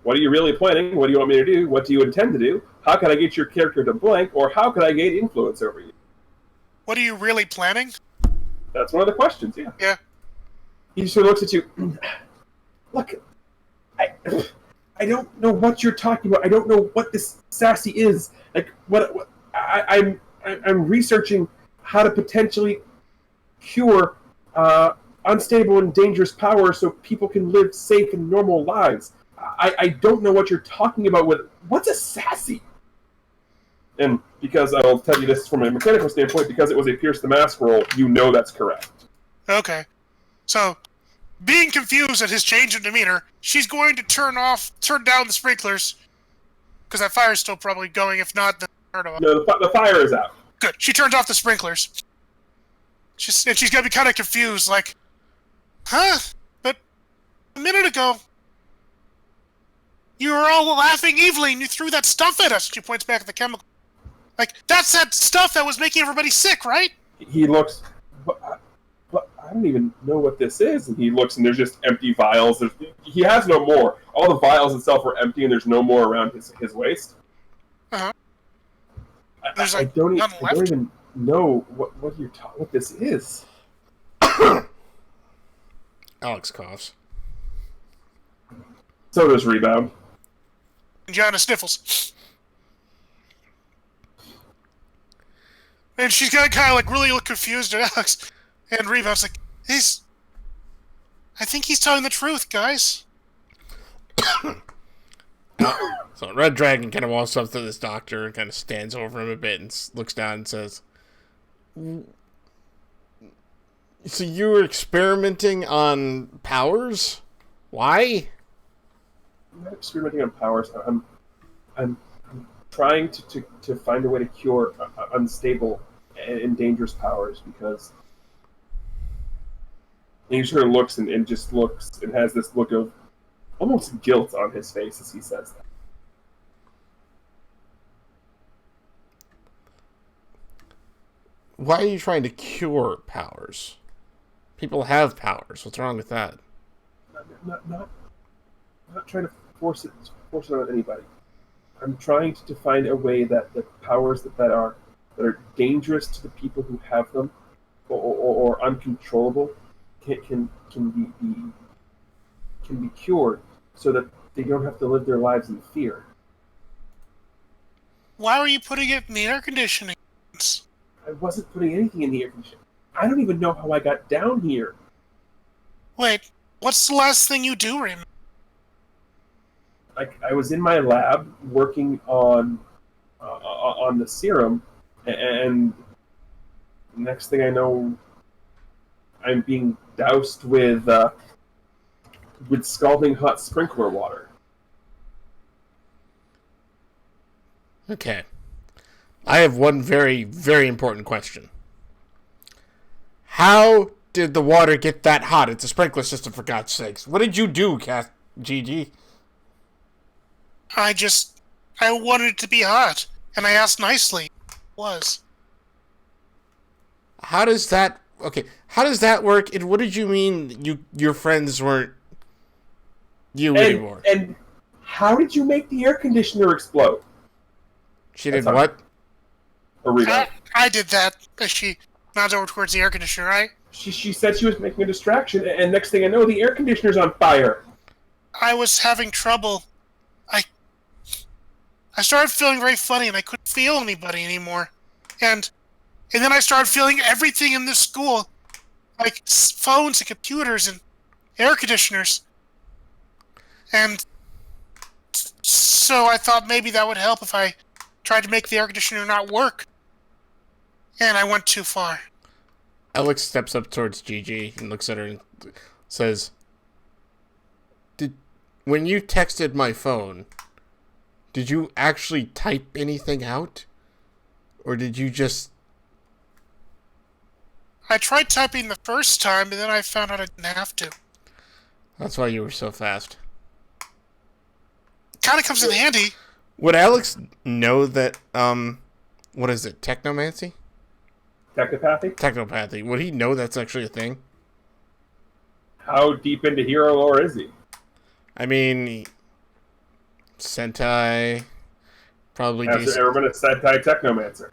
What are you really planning? What do you want me to do? What do you intend to do? How can I get your character to blank? Or how can I gain influence over you? What are you really planning? That's one of the questions, yeah. Yeah. He sort of looks at you. Look, I don't know what you're talking about. I don't know what this Sassy is. Like, I'm researching how to potentially cure unstable and dangerous powers so people can live safe and normal lives. I don't know what you're talking about with... What's a Sassy? And because I will tell you this from a mechanical standpoint, because it was a Pierce the Mask roll, you know that's correct. Okay. So, being confused at his change in demeanor, she's going to turn down the sprinklers, because that fire's still probably going, if not, then turn them off. No, the fire is out. Good. She turns off the sprinklers. And she's going to be kind of confused, like, huh? But a minute ago, you were all laughing evilly and you threw that stuff at us. She points back at the chemical. Like, that's that stuff that was making everybody sick, right? He looks... I don't even know what this is. And he looks, and there's just empty vials. He has no more. All the vials itself are empty, and there's no more around his waist. Uh-huh. I don't even know what this is. Alex coughs. So does Rebound. And Gianna sniffles. And she's gonna kind of like really look confused at Alex. And Rebound's like, I think he's telling the truth, guys. So Red Dragon kind of walks up to this doctor and kind of stands over him a bit and looks down and says, so you were experimenting on powers? Why? I'm not experimenting on powers. I'm trying to find a way to cure unstable and dangerous powers, because he sort of looks and just looks and has this look of almost guilt on his face as he says that. Why are you trying to cure powers? People have powers. What's wrong with that? Not trying to force it on anybody. I'm trying to find a way that the powers that are dangerous to the people who have them, or uncontrollable, can be cured, so that they don't have to live their lives in fear. Why were you putting it in the air conditioning? I wasn't putting anything in the air conditioning. I don't even know how I got down here. Wait, what's the last thing you do, Raymond? I was in my lab working on the serum, and next thing I know, I'm being doused with scalding hot sprinkler water. Okay. I have one very, very important question. How did the water get that hot? It's a sprinkler system, for God's sakes. What did you do, GG? I wanted it to be hot, and I asked nicely. It was. How does that work? And what did you mean your friends weren't anymore? And how did you make the air conditioner explode? She did what? A Rebound. I did that. Nods over towards the air conditioner, right? She said she was making a distraction, and next thing I know, the air conditioner's on fire. I was having trouble. I started feeling very funny, and I couldn't feel anybody anymore. And then I started feeling everything in this school, like phones and computers and air conditioners. And so I thought maybe that would help if I tried to make the air conditioner not work. And I went too far. Alex steps up towards Gigi and looks at her and says, when you texted my phone, did you actually type anything out? Or did you just... I tried typing the first time, but then I found out I didn't have to. That's why you were so fast. Kind of comes in handy. Would Alex know that, what is it, technomancy? Technopathy? Technopathy. Would he know that's actually a thing? How deep into hero lore is he? I mean, Sentai, probably Has there ever been a Sentai Technomancer?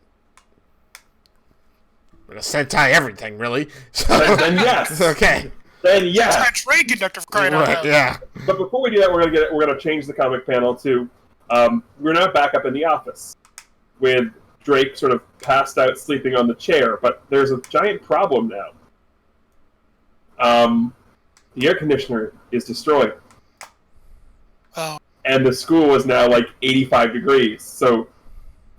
A Sentai everything, really. So, Then yes. Okay. Then yes. It's a train conductor for crying out loud. Yeah. But before we do that, we're gonna change the comic panel to we're now back up in the office with Drake sort of passed out sleeping on the chair, but there's a giant problem now. The air conditioner is destroyed. Oh. And the school is now like 85 degrees. So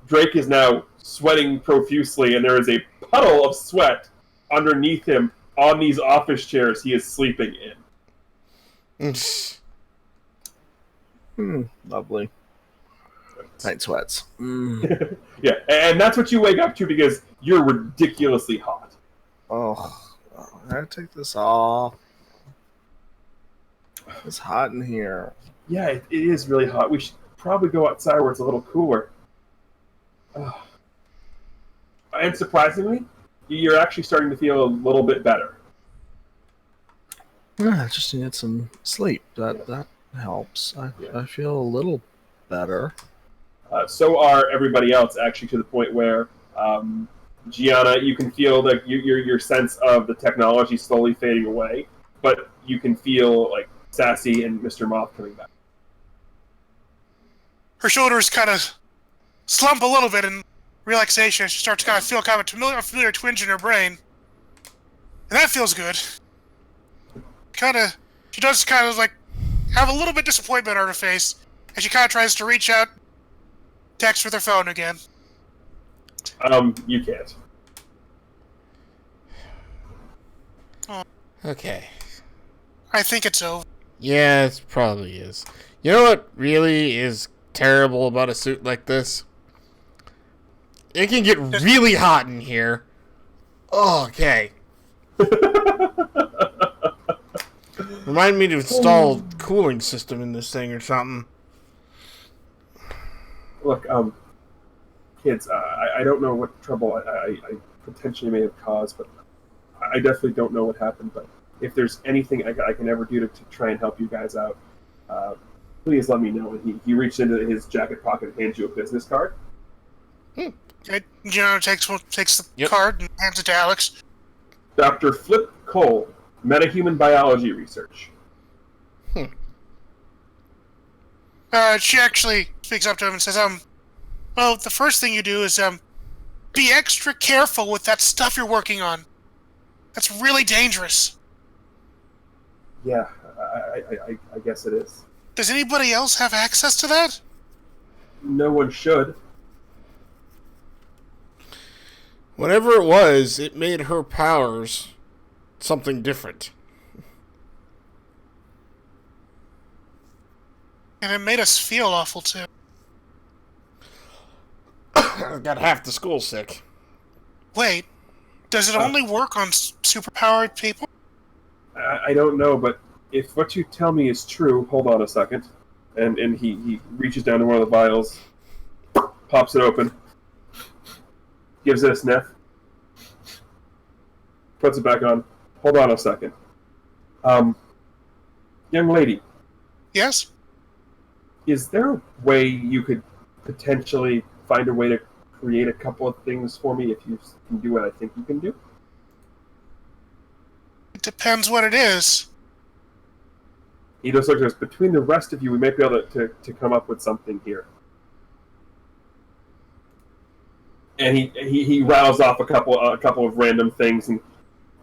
Drake is now sweating profusely, and there is a puddle of sweat underneath him on these office chairs he is sleeping in. Lovely. Night sweats. Yeah, and that's what you wake up to because you're ridiculously hot. Oh, I gotta take this off. It's hot in here. Yeah, it is really hot. We should probably go outside where it's a little cooler. And surprisingly, you're actually starting to feel a little bit better. Yeah, I just needed some sleep. That helps. I feel a little better. So are everybody else, actually, to the point where, Gianna, you can feel that your sense of the technology slowly fading away, but you can feel like Sassy and Mr. Moth coming back. Her shoulders kind of slump a little bit in relaxation. She starts to kind of feel kind of a familiar twinge in her brain. And that feels good. She does kind of like have a little bit of disappointment on her face. And she kind of tries to reach out, text with her phone again. You can't. Oh. Okay. I think it's over. Yeah, it probably is. You know what really is terrible about a suit like this? It can get really hot in here. Oh, okay. Remind me to install a cooling system in this thing or something. Look, kids, I don't know what trouble I potentially may have caused, but I definitely don't know what happened. But if there's anything I can ever do to try and help you guys out, please let me know. And he reached into his jacket pocket and hands you a business card. Gino takes the card and hands it to Alex. Dr. Flip Cole, metahuman biology research. She actually speaks up to him and says, well, the first thing you do is, be extra careful with that stuff you're working on. That's really dangerous. Yeah, I guess it is. Does anybody else have access to that? No one should. Whatever it was, it made her powers something different. And it made us feel awful, too. Got half the school sick. Wait, does it only work on superpowered people? I don't know, but if what you tell me is true, hold on a second. And he reaches down to one of the vials, pops it open, gives it a sniff, puts it back on. Hold on a second. Young lady. Yes? Is there a way you could potentially find a way to create a couple of things for me if you can do what I think you can do? It depends what it is. He just looks at us. Between the rest of you, we might be able to come up with something here. And he rattles off a couple of random things, and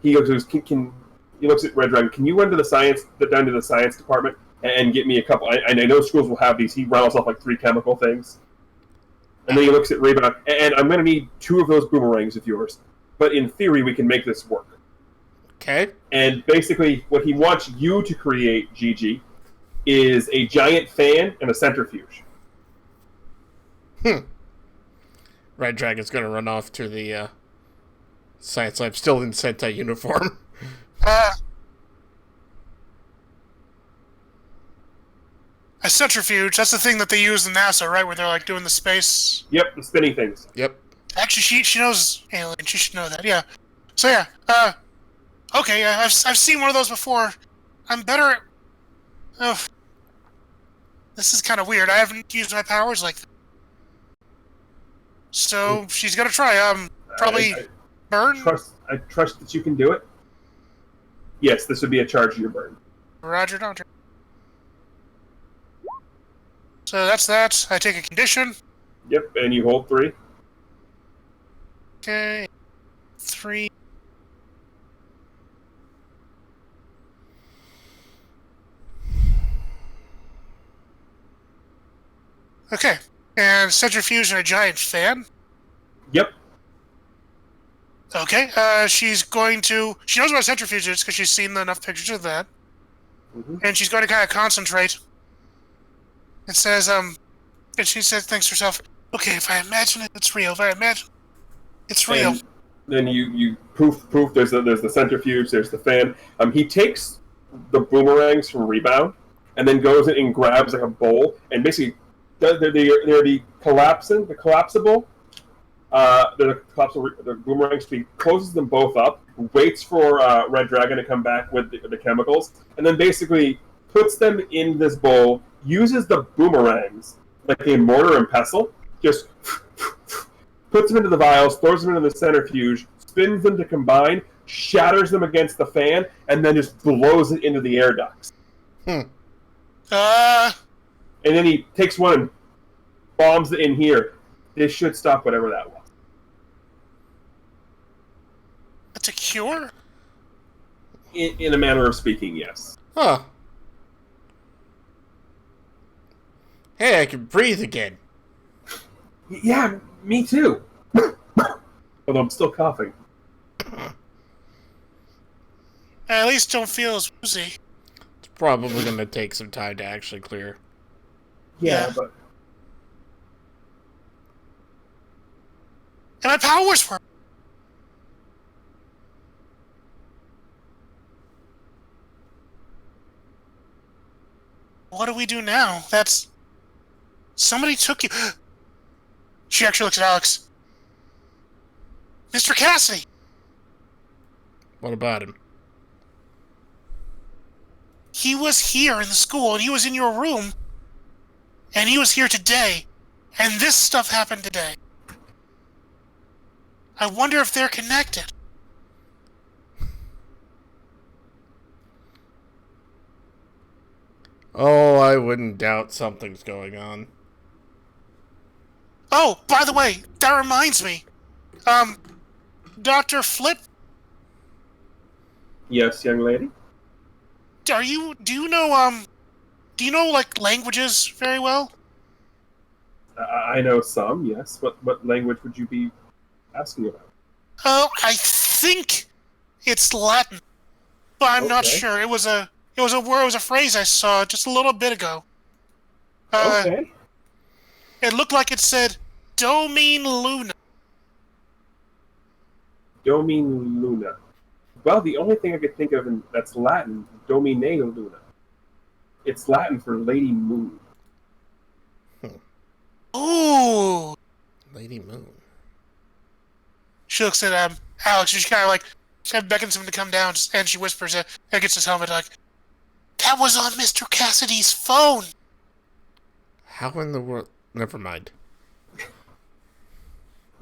he goes, he looks at Red Dragon. Can you run to down to the science department and get me a couple? I know schools will have these. He rattles off like 3 chemical things, and then he looks at Rebound. And I'm going to need 2 of those boomerangs of yours. But in theory, we can make this work. Okay. And basically, what he wants you to create, Gigi, is a giant fan and a centrifuge. Red Dragon's gonna run off to the science lab, still in Sentai uniform. A centrifuge, that's the thing that they use in NASA, right? Where they're like doing the space. Yep, the spinning things. Yep. Actually, she knows alien. She should know that. Yeah. So yeah. Okay. I've seen one of those before. I'm better at. Oh. This is kind of weird. I haven't used my powers like that. So she's gonna try. Probably burn. I trust that you can do it. Yes, this would be a charge to your burn. Roger, Roger. So that's that. I take a condition. Yep, and you hold 3. Okay. 3. Okay. And centrifuge and a giant fan. Yep. Okay. She's going to. She knows what a centrifuge is because she's seen enough pictures of that. Mm-hmm. And she's going to kind of concentrate. It says, and she says, thinks to herself, okay, if I imagine it, it's real. If I imagine it's real. And then you poof, there's the centrifuge, there's the fan. He takes the boomerangs from Rebound and then goes in and grabs like a bowl and basically they're the collapsible the boomerangs. He closes them both up, waits for Red Dragon to come back with the chemicals, and then basically puts them in this bowl, uses the boomerangs like a mortar and pestle, just puts them into the vials, throws them into the centrifuge, spins them to combine, shatters them against the fan, and then just blows it into the air ducts. And then he takes one and bombs it in here. This should stop whatever that was. That's a cure? In a manner of speaking, yes. Huh. Hey, I can breathe again. Yeah, me too. Although I'm still coughing. At least don't feel as woozy. It's probably going to take some time to actually clear. Yeah, but... And my powers work. What do we do now? That's... Somebody took you... She actually looks at Alex. Mr. Cassidy! What about him? He was here in the school, and he was in your room. And he was here today. And this stuff happened today. I wonder if they're connected. Oh, I wouldn't doubt something's going on. Oh, by the way, that reminds me. Dr. Flip, Yes, young lady? do you know, like, languages very well? I know some, yes. What language would you be asking about? Oh, I think it's Latin, but I'm not Okay. sure. It was a phrase I saw just a little bit ago. Okay. It looked like it said, Domine Luna. Domine Luna. Well, the only thing I could think of that's Latin, Domine Luna. It's Latin for Lady Moon. Ooh. Lady Moon. She looks at Alex, and she kind of beckons him to come down, and she whispers, and gets his helmet, like, that was on Mr. Cassidy's phone. How in the world? Never mind.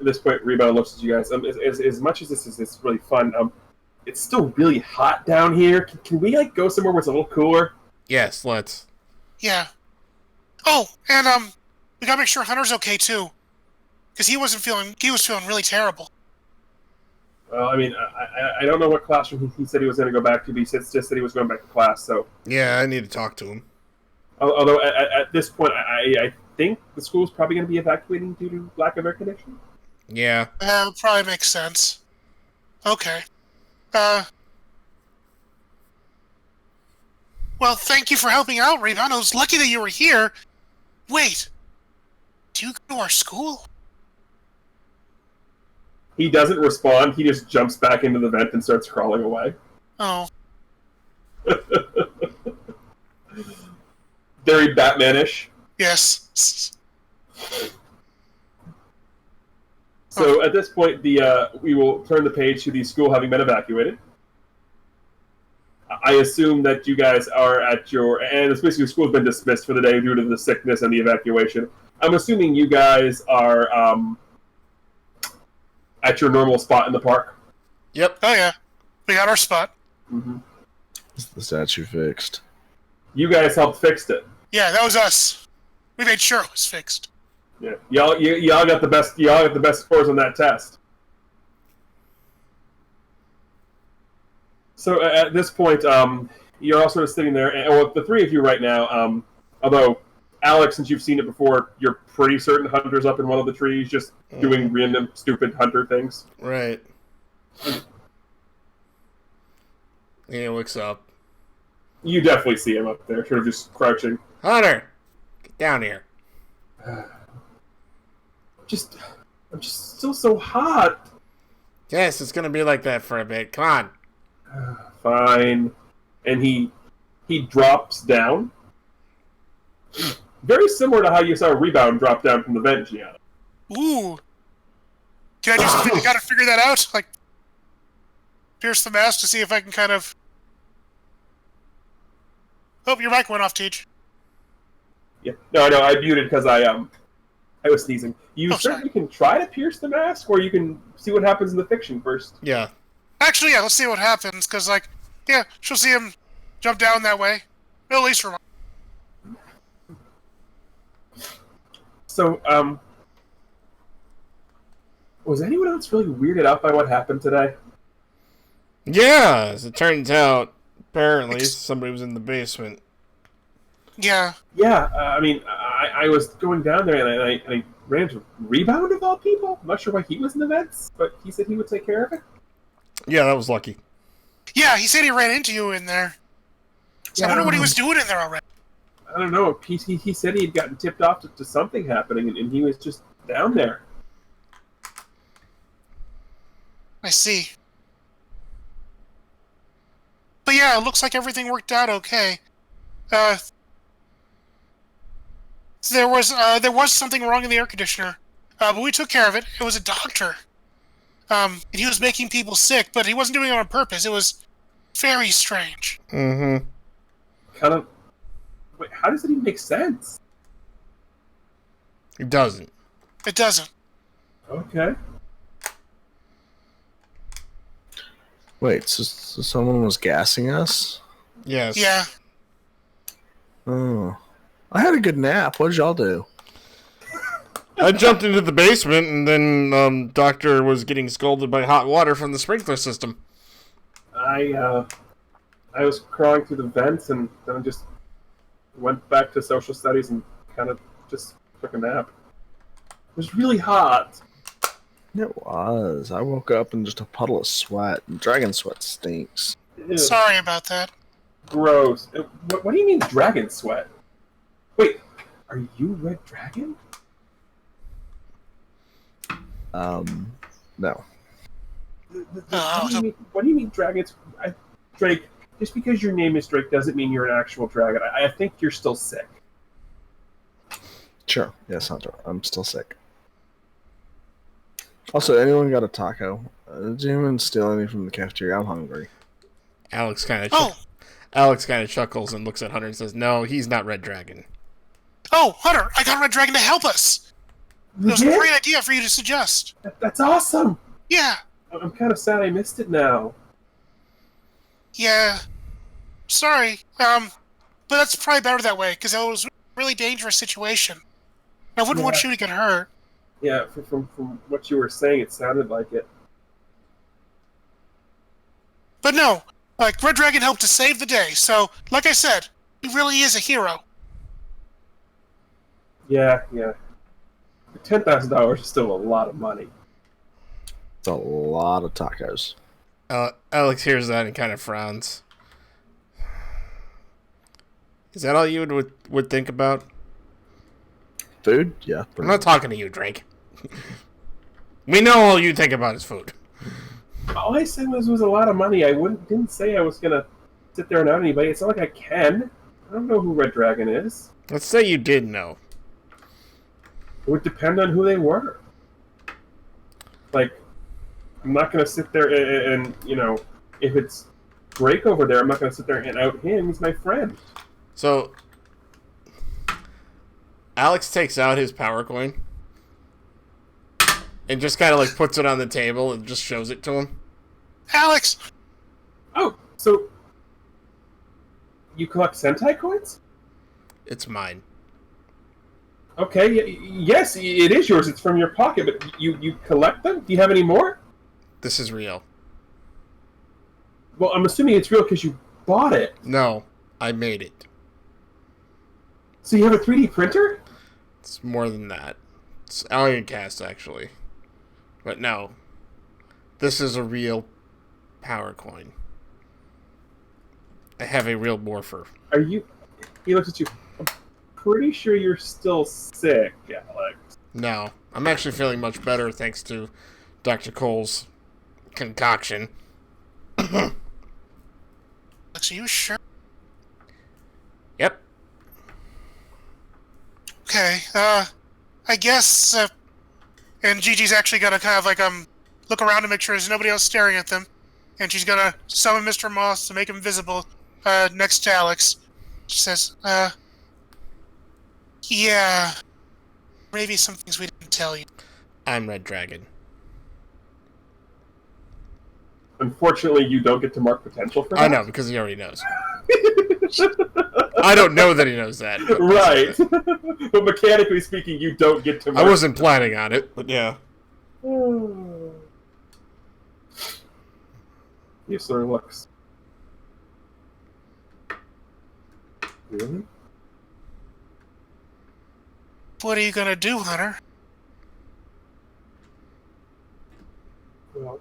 this point, Rebound looks at you guys. As much as this is really fun, it's still really hot down here. Can we like go somewhere where it's a little cooler? Yes, let's. Yeah. Oh, and we gotta make sure Hunter's okay too, because he was feeling really terrible. Well, I mean, I don't know what classroom he said he was going to go back to, but he just said he was going back to class. So Yeah, I need to talk to him. although at this point, I think the school's probably going to be evacuating due to lack of air conditioning. Yeah. Probably makes sense. Okay. Well, thank you for helping out, Rebound. I was lucky that you were here. Wait. Do you go to our school? He doesn't respond. He just jumps back into the vent and starts crawling away. Oh. Very Batman-ish. Yes. So at this point, we will turn the page to the school having been evacuated. I assume that you guys are at your... And it's basically the school's been dismissed for the day due to the sickness and the evacuation. I'm assuming you guys are at your normal spot in the park. Yep. Oh, yeah. We got our spot. Mm-hmm. Is the statue fixed? You guys helped fix it. Yeah, that was us. We made sure it was fixed. Yeah, y'all got the best. Y'all got the best scores on that test. So at this point, you're all sort of sitting there, and well, the three of you right now. Although Alex, since you've seen it before, you're pretty certain Hunter's up in one of the trees, just doing random, stupid Hunter things. Right. He looks up. You definitely see him up there, sort of just crouching. Hunter, get down here. I'm just still so hot. Yes, it's gonna be like that for a bit. Come on. Fine. And he drops down. Very similar to how you saw Rebound drop down from the vent, Gianna. Ooh. Can I do something? I gotta figure that out. Like, pierce the mask to see if I can kind of... Oh, your mic went off, Teach. Yeah. No, I muted because I was sneezing. You sorry. certainly can try to pierce the mask, or you can see what happens in the fiction first. Yeah. Actually, yeah, let's see what happens, because, like, yeah, she'll see him jump down that way. At least for So, was anyone else really weirded out by what happened today? Yeah, as it turns out, apparently somebody was in the basement. Yeah. Yeah, I mean, I was going down there and I ran into Rebound of all people. I'm not sure why he was in the vents, but he said he would take care of it. Yeah, that was lucky. Yeah, he said he ran into you in there. So Yeah, I wonder what he was doing in there already. I don't know. He said he had gotten tipped off to something happening, and he was just down there. I see. But yeah, it looks like everything worked out okay. There was something wrong in the air conditioner, but we took care of it. It was a doctor. And he was making people sick, but he wasn't doing it on purpose. It was very strange. Mm-hmm. Kind of. Wait, how does it even make sense? It doesn't. It doesn't. Okay. Wait, so someone was gassing us? Yes. Yeah. Oh. I had a good nap. What did y'all do? I jumped into the basement, and then Doctor was getting scalded by hot water from the sprinkler system. I was crawling through the vents, and then I just went back to social studies and kind of just took a nap. It was really hot. It was. I woke up in just a puddle of sweat, and dragon sweat stinks. Ew, Sorry about that. gross. What do you mean dragon sweat? Wait, are you Red Dragon? No. What do you mean dragons? Drake, just because your name is Drake doesn't mean you're an actual dragon. I think you're still sick. Sure. Yes, Hunter. I'm still sick. Also, anyone got a taco? Did anyone steal any from the cafeteria? I'm hungry. Alex kind of chuckles and looks at Hunter and says, "No, he's not Red Dragon." Oh, Hunter, I got Red Dragon to help us. It was a great idea for you to suggest. That's awesome. Yeah. I'm kind of sad I missed it now. Yeah. Sorry. But that's probably better that way, because it was a really dangerous situation. I wouldn't want you to get hurt. Yeah, from what you were saying, it sounded like it. But no, like, Red Dragon helped to save the day, so, like I said, he really is a hero. Yeah. $10,000 is still a lot of money. It's a lot of tacos. Alex hears that and kind of frowns. Is that all you would think about? Food? Yeah. I'm not talking to you, Drake. We know all you think about is food. All I said was a lot of money. Didn't say I was gonna sit there and out anybody. It's not like I can. I don't know who Red Dragon is. Let's say you did know. It would depend on who they were. Like, I'm not gonna sit there and if it's Drake over there, I'm not gonna sit there and out him. He's my friend. So, Alex takes out his power coin and just kind of like puts it on the table and just shows it to him. Alex! Oh, so you collect Sentai coins? It's mine. Okay, yes, it is yours. It's from your pocket, but you collect them? Do you have any more? This is real. Well, I'm assuming it's real because you bought it. No, I made it. So you have a 3D printer? It's more than that. It's Alien Cast, actually. But no. This is a real power coin. I have a real morpher. Are you... He looks at you. I'm pretty sure you're still sick, Alex. No. I'm actually feeling much better thanks to Dr. Cole's concoction. Alex, are you sure? Yep. Okay, I guess, and Gigi's actually gonna kind of like, look around to make sure there's nobody else staring at them, and she's gonna summon Mr. Moss to make him visible, next to Alex. She says, yeah, maybe some things we didn't tell you. I'm Red Dragon. Unfortunately, you don't get to mark potential for that. I know, because he already knows. I don't know that he knows that. Right. But mechanically speaking, you don't get to mark. I wasn't planning on it, but yeah. He sort of looks. Really? What are you gonna do, Hunter? Well,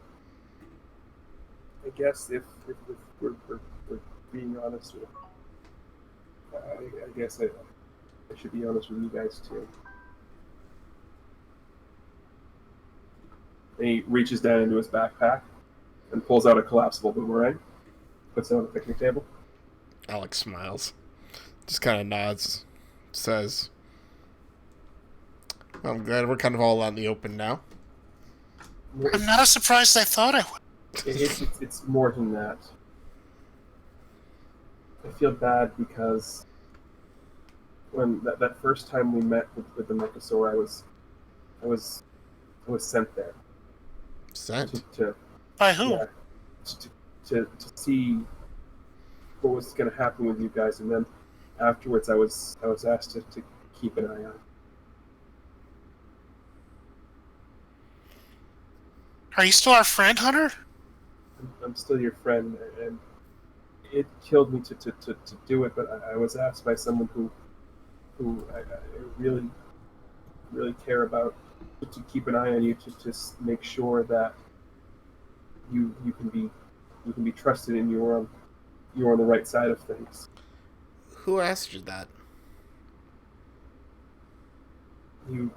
I guess if we're being honest with, I guess I should be honest with you guys too. And he reaches down into his backpack and pulls out a collapsible boomerang, puts it on the picnic table. Alex smiles. Just kind of nods. Says, well, I'm glad we're kind of all out in the open now. I'm not as surprised as I thought I would. It's more than that. I feel bad because when that first time we met with the Mythosaur, I was sent there. Sent? By who? Yeah, to see what was going to happen with you guys, and then afterwards I was asked to keep an eye on. Are you still our friend, Hunter? I'm still your friend, and it killed me to do it, but I was asked by someone who I really, really care about, to keep an eye on you, to just make sure that you can be trusted and you're on the right side of things. Who asked you that? You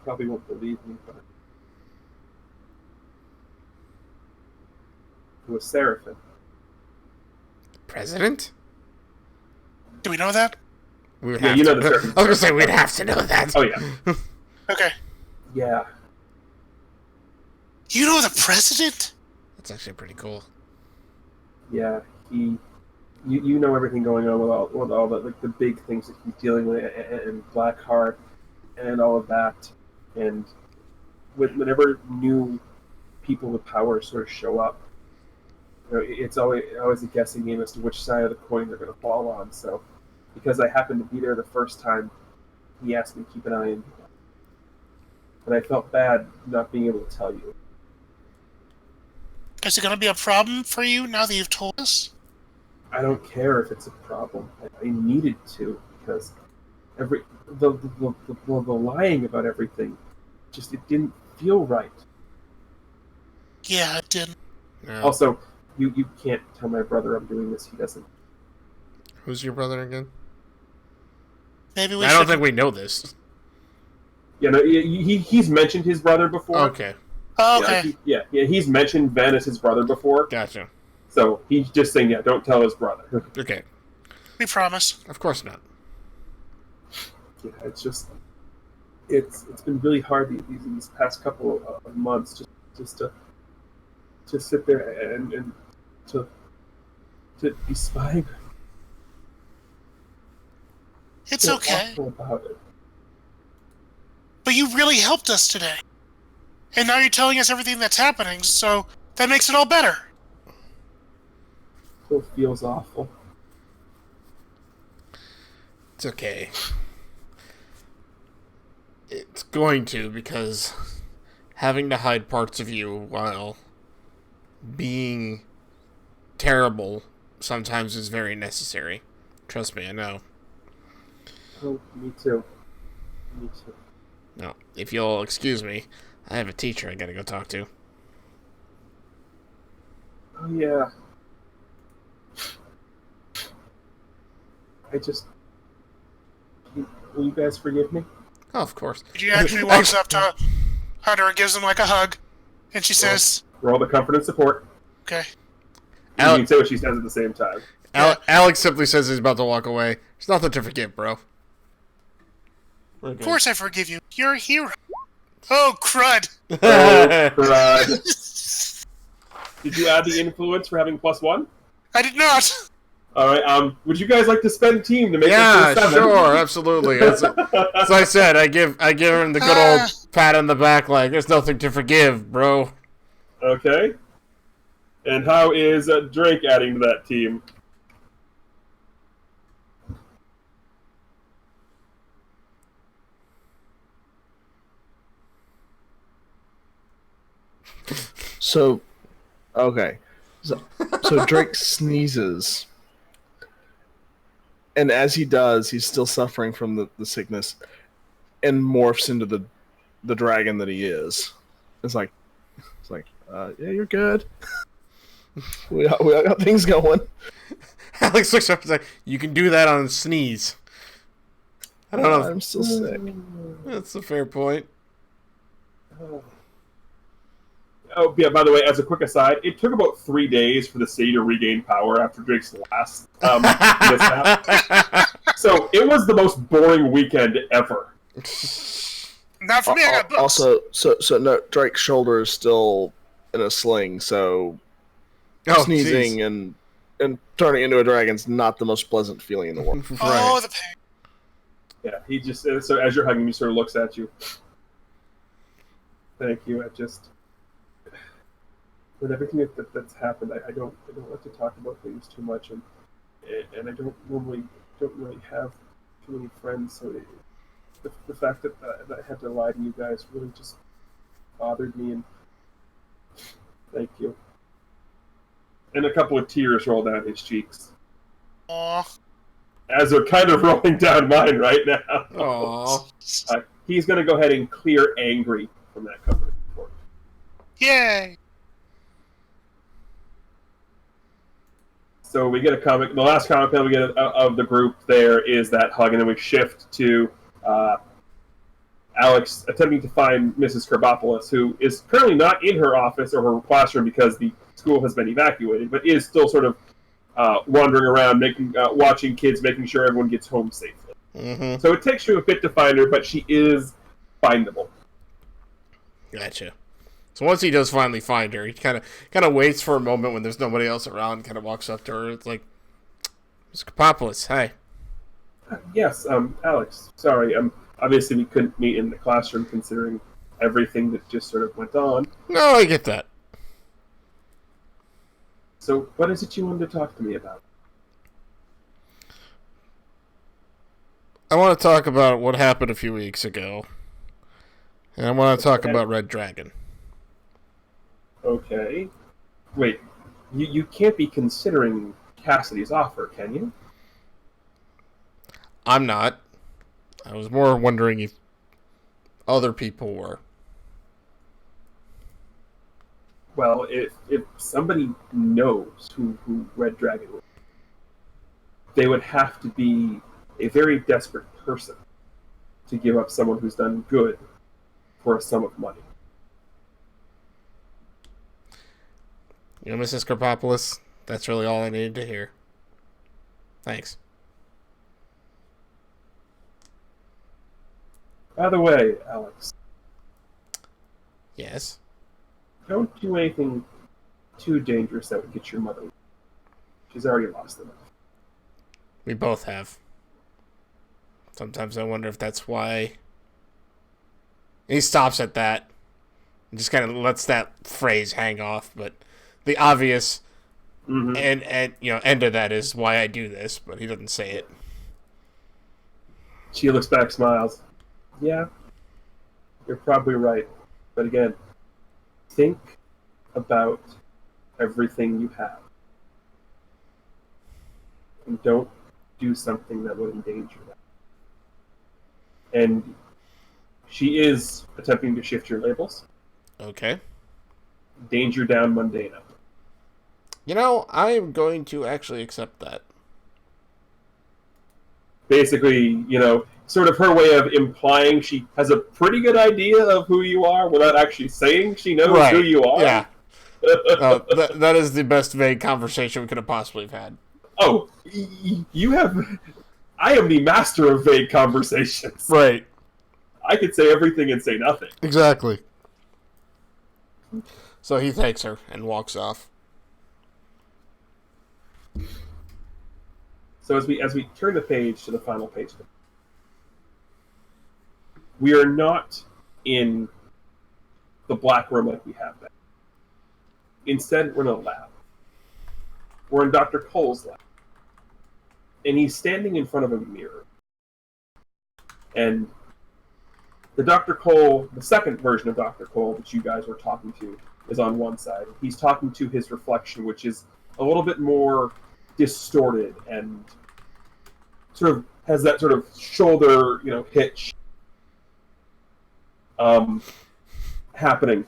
probably won't believe me, but it was Seraphim. President? Do we know that? We would Yeah, have you to know the Seraphim. I was going to say, we'd have to know that. Oh yeah, Okay. yeah. You know the president? That's actually pretty cool. Yeah, you know everything going on with all the big things that he's dealing with, and Blackheart, and all of that. And whenever new people with power sort of show up, it's always a guessing game as to which side of the coin they're going to fall on. So, because I happened to be there the first time, he asked me to keep an eye on you. And I felt bad not being able to tell you. Is it going to be a problem for you now that you've told us? I don't care if it's a problem. I needed to, because the lying about everything, it didn't feel right. Yeah, it didn't. Yeah. Also, you can't tell my brother I'm doing this. He doesn't. Who's your brother again? Maybe we I should... don't think we know this. Yeah, no, he's mentioned his brother before. Okay. Oh, okay. Yeah, he's mentioned Van as his brother before. Gotcha. So he's just saying, yeah, don't tell his brother. Okay. We promise. Of course not. Yeah, it's been really hard these past couple of months just to sit there and to be spying. It's Feel okay. awful about it. But you really helped us today. And now you're telling us everything that's happening, so that makes it all better. Still feels awful. It's okay. It's going to, because having to hide parts of you while being terrible sometimes is very necessary. Trust me, I know. Oh, me too. Me too. No, if you'll excuse me, I have a teacher I gotta go talk to. Oh, yeah. Will you guys forgive me? Oh, of course. She actually walks up to Hunter and gives him like a hug. And she says, For all the comfort and support. okay. You can say what she says at the same time. Alex simply says he's about to walk away. There's nothing to forgive, bro. Of course I forgive you. You're a hero. Oh, crud. Oh, crud. Did you add the influence for having +1? I did not. All right. Would you guys like to spend team to make Yeah, it to 7? sure, absolutely. As I said, I give him the good old pat on the back, like there's nothing to forgive, bro. Okay. And how is Drake adding to that team? So, okay. So Drake sneezes. And as he does, he's still suffering from the sickness and morphs into the dragon that he is. It's like, yeah, you're good. we got things going. Alex looks up and is like, you can do that on sneeze. I don't know. I'm still sick. That's a fair point. Oh, yeah, by the way, as a quick aside, it took about 3 days for the city to regain power after Drake's last mishap. So it was the most boring weekend ever. Not for me, I got books. Also, so no, Drake's shoulder is still in a sling, so sneezing and turning into a dragon's not the most pleasant feeling in the world. Oh, the pain. Yeah, he just, so as you're hugging, he sort of looks at you. Thank you, with everything that's happened, I don't like to talk about things too much, and I don't really have too many friends, so the fact that I had to lie to you guys really just bothered me, and thank you. And a couple of tears roll down his cheeks. Aww. As they're kind of rolling down mine right now. Aww. He's going to go ahead and clear angry from that company report. Yay! So we get the last comic panel we get of the group there is that hug, and then we shift to Alex attempting to find Mrs. Karbopoulos, who is currently not in her office or her classroom because the school has been evacuated, but is still sort of wandering around, watching kids, making sure everyone gets home safely. Mm-hmm. So it takes you a bit to find her, but she is findable. Gotcha. So once he does finally find her, he kind of waits for a moment when there's nobody else around, kind of walks up to her. It's like, Ms. Karbopoulos, hi. Yes, Alex. Sorry, Obviously, we couldn't meet in the classroom considering everything that just sort of went on. No, I get that. So, what is it you wanted to talk to me about? I want to talk about what happened a few weeks ago. And I want to talk about Red Dragon. Okay. Wait, you can't be considering Cassidy's offer, can you? I'm not. I was more wondering if other people were. Well, if somebody knows who Red Dragon is, they would have to be a very desperate person to give up someone who's done good for a sum of money. You know, Mrs. Karpopoulos, that's really all I needed to hear. Thanks. By the way, Alex, Yes? don't do anything too dangerous that would get your mother. She's already lost enough. We both have. Sometimes I wonder if that's why. He stops at that and just kind of lets that phrase hang off, but the obvious and end of that is why I do this, but he doesn't say it. She looks back, smiles. Yeah, you're probably right. But again, think about everything you have. And don't do something that would endanger that. And she is attempting to shift your labels. Okay. Danger down, mundane up. You know, I am going to actually accept that. Basically, sort of her way of implying she has a pretty good idea of who you are without actually saying she knows who you are. Yeah. That is the best vague conversation we could have possibly have had. Oh, you have... I am the master of vague conversations. Right. I could say everything and say nothing. Exactly. So he thanks her and walks off. So as we turn the page to the final page, we are not in the black room like we have been. Instead, we're in a lab. We're in Dr. Cole's lab. And he's standing in front of a mirror. And the Dr. Cole, the second version of Dr. Cole that you guys were talking to, is on one side. He's talking to his reflection, which is a little bit more distorted and sort of has that sort of shoulder, hitch happening.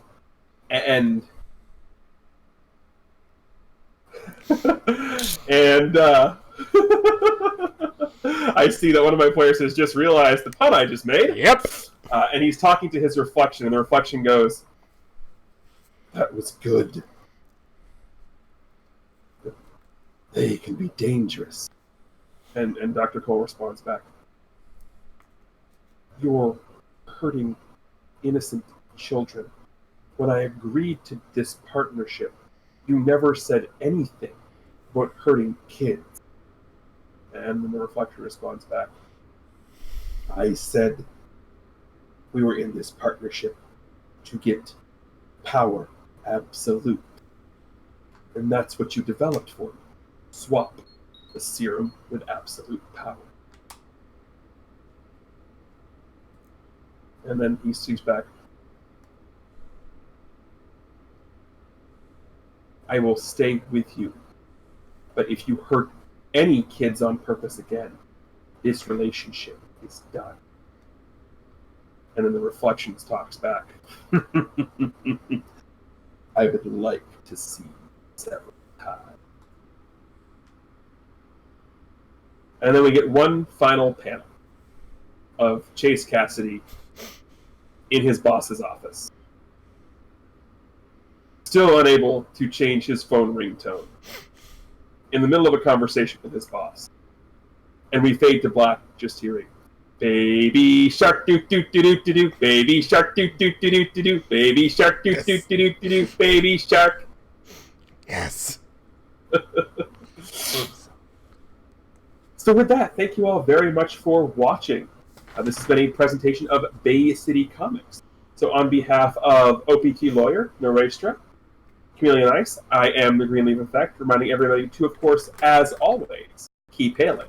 And and I see that one of my players has just realized the pun I just made. Yep. And he's talking to his reflection, and the reflection goes, "That was good. They can be dangerous." And Dr. Cole responds back, "You're hurting innocent children. When I agreed to this partnership, you never said anything about hurting kids." And then the reflection responds back, "I said we were in this partnership to get power absolute. And that's what you developed for me. Swap the serum with absolute power." And then he sees back, "I will stay with you. But if you hurt any kids on purpose again, this relationship is done." And then the reflections talks back. "I would like to see several times." And then we get one final panel of Chase Cassidy in his boss's office, still unable to change his phone ringtone, in the middle of a conversation with his boss. And we fade to black, just hearing, "Baby shark doo doo doo doo doo doo, baby shark doo doo doo doo doo doo, baby shark doo doo doo doo doo doo, baby shark." Yes. So with that, thank you all very much for watching. This has been a presentation of Bay City Comics. So on behalf of OPT Lawyer, Norestra, Chameleon Ice, I am the Green Leaf Effect, reminding everybody to, of course, as always, keep hailing.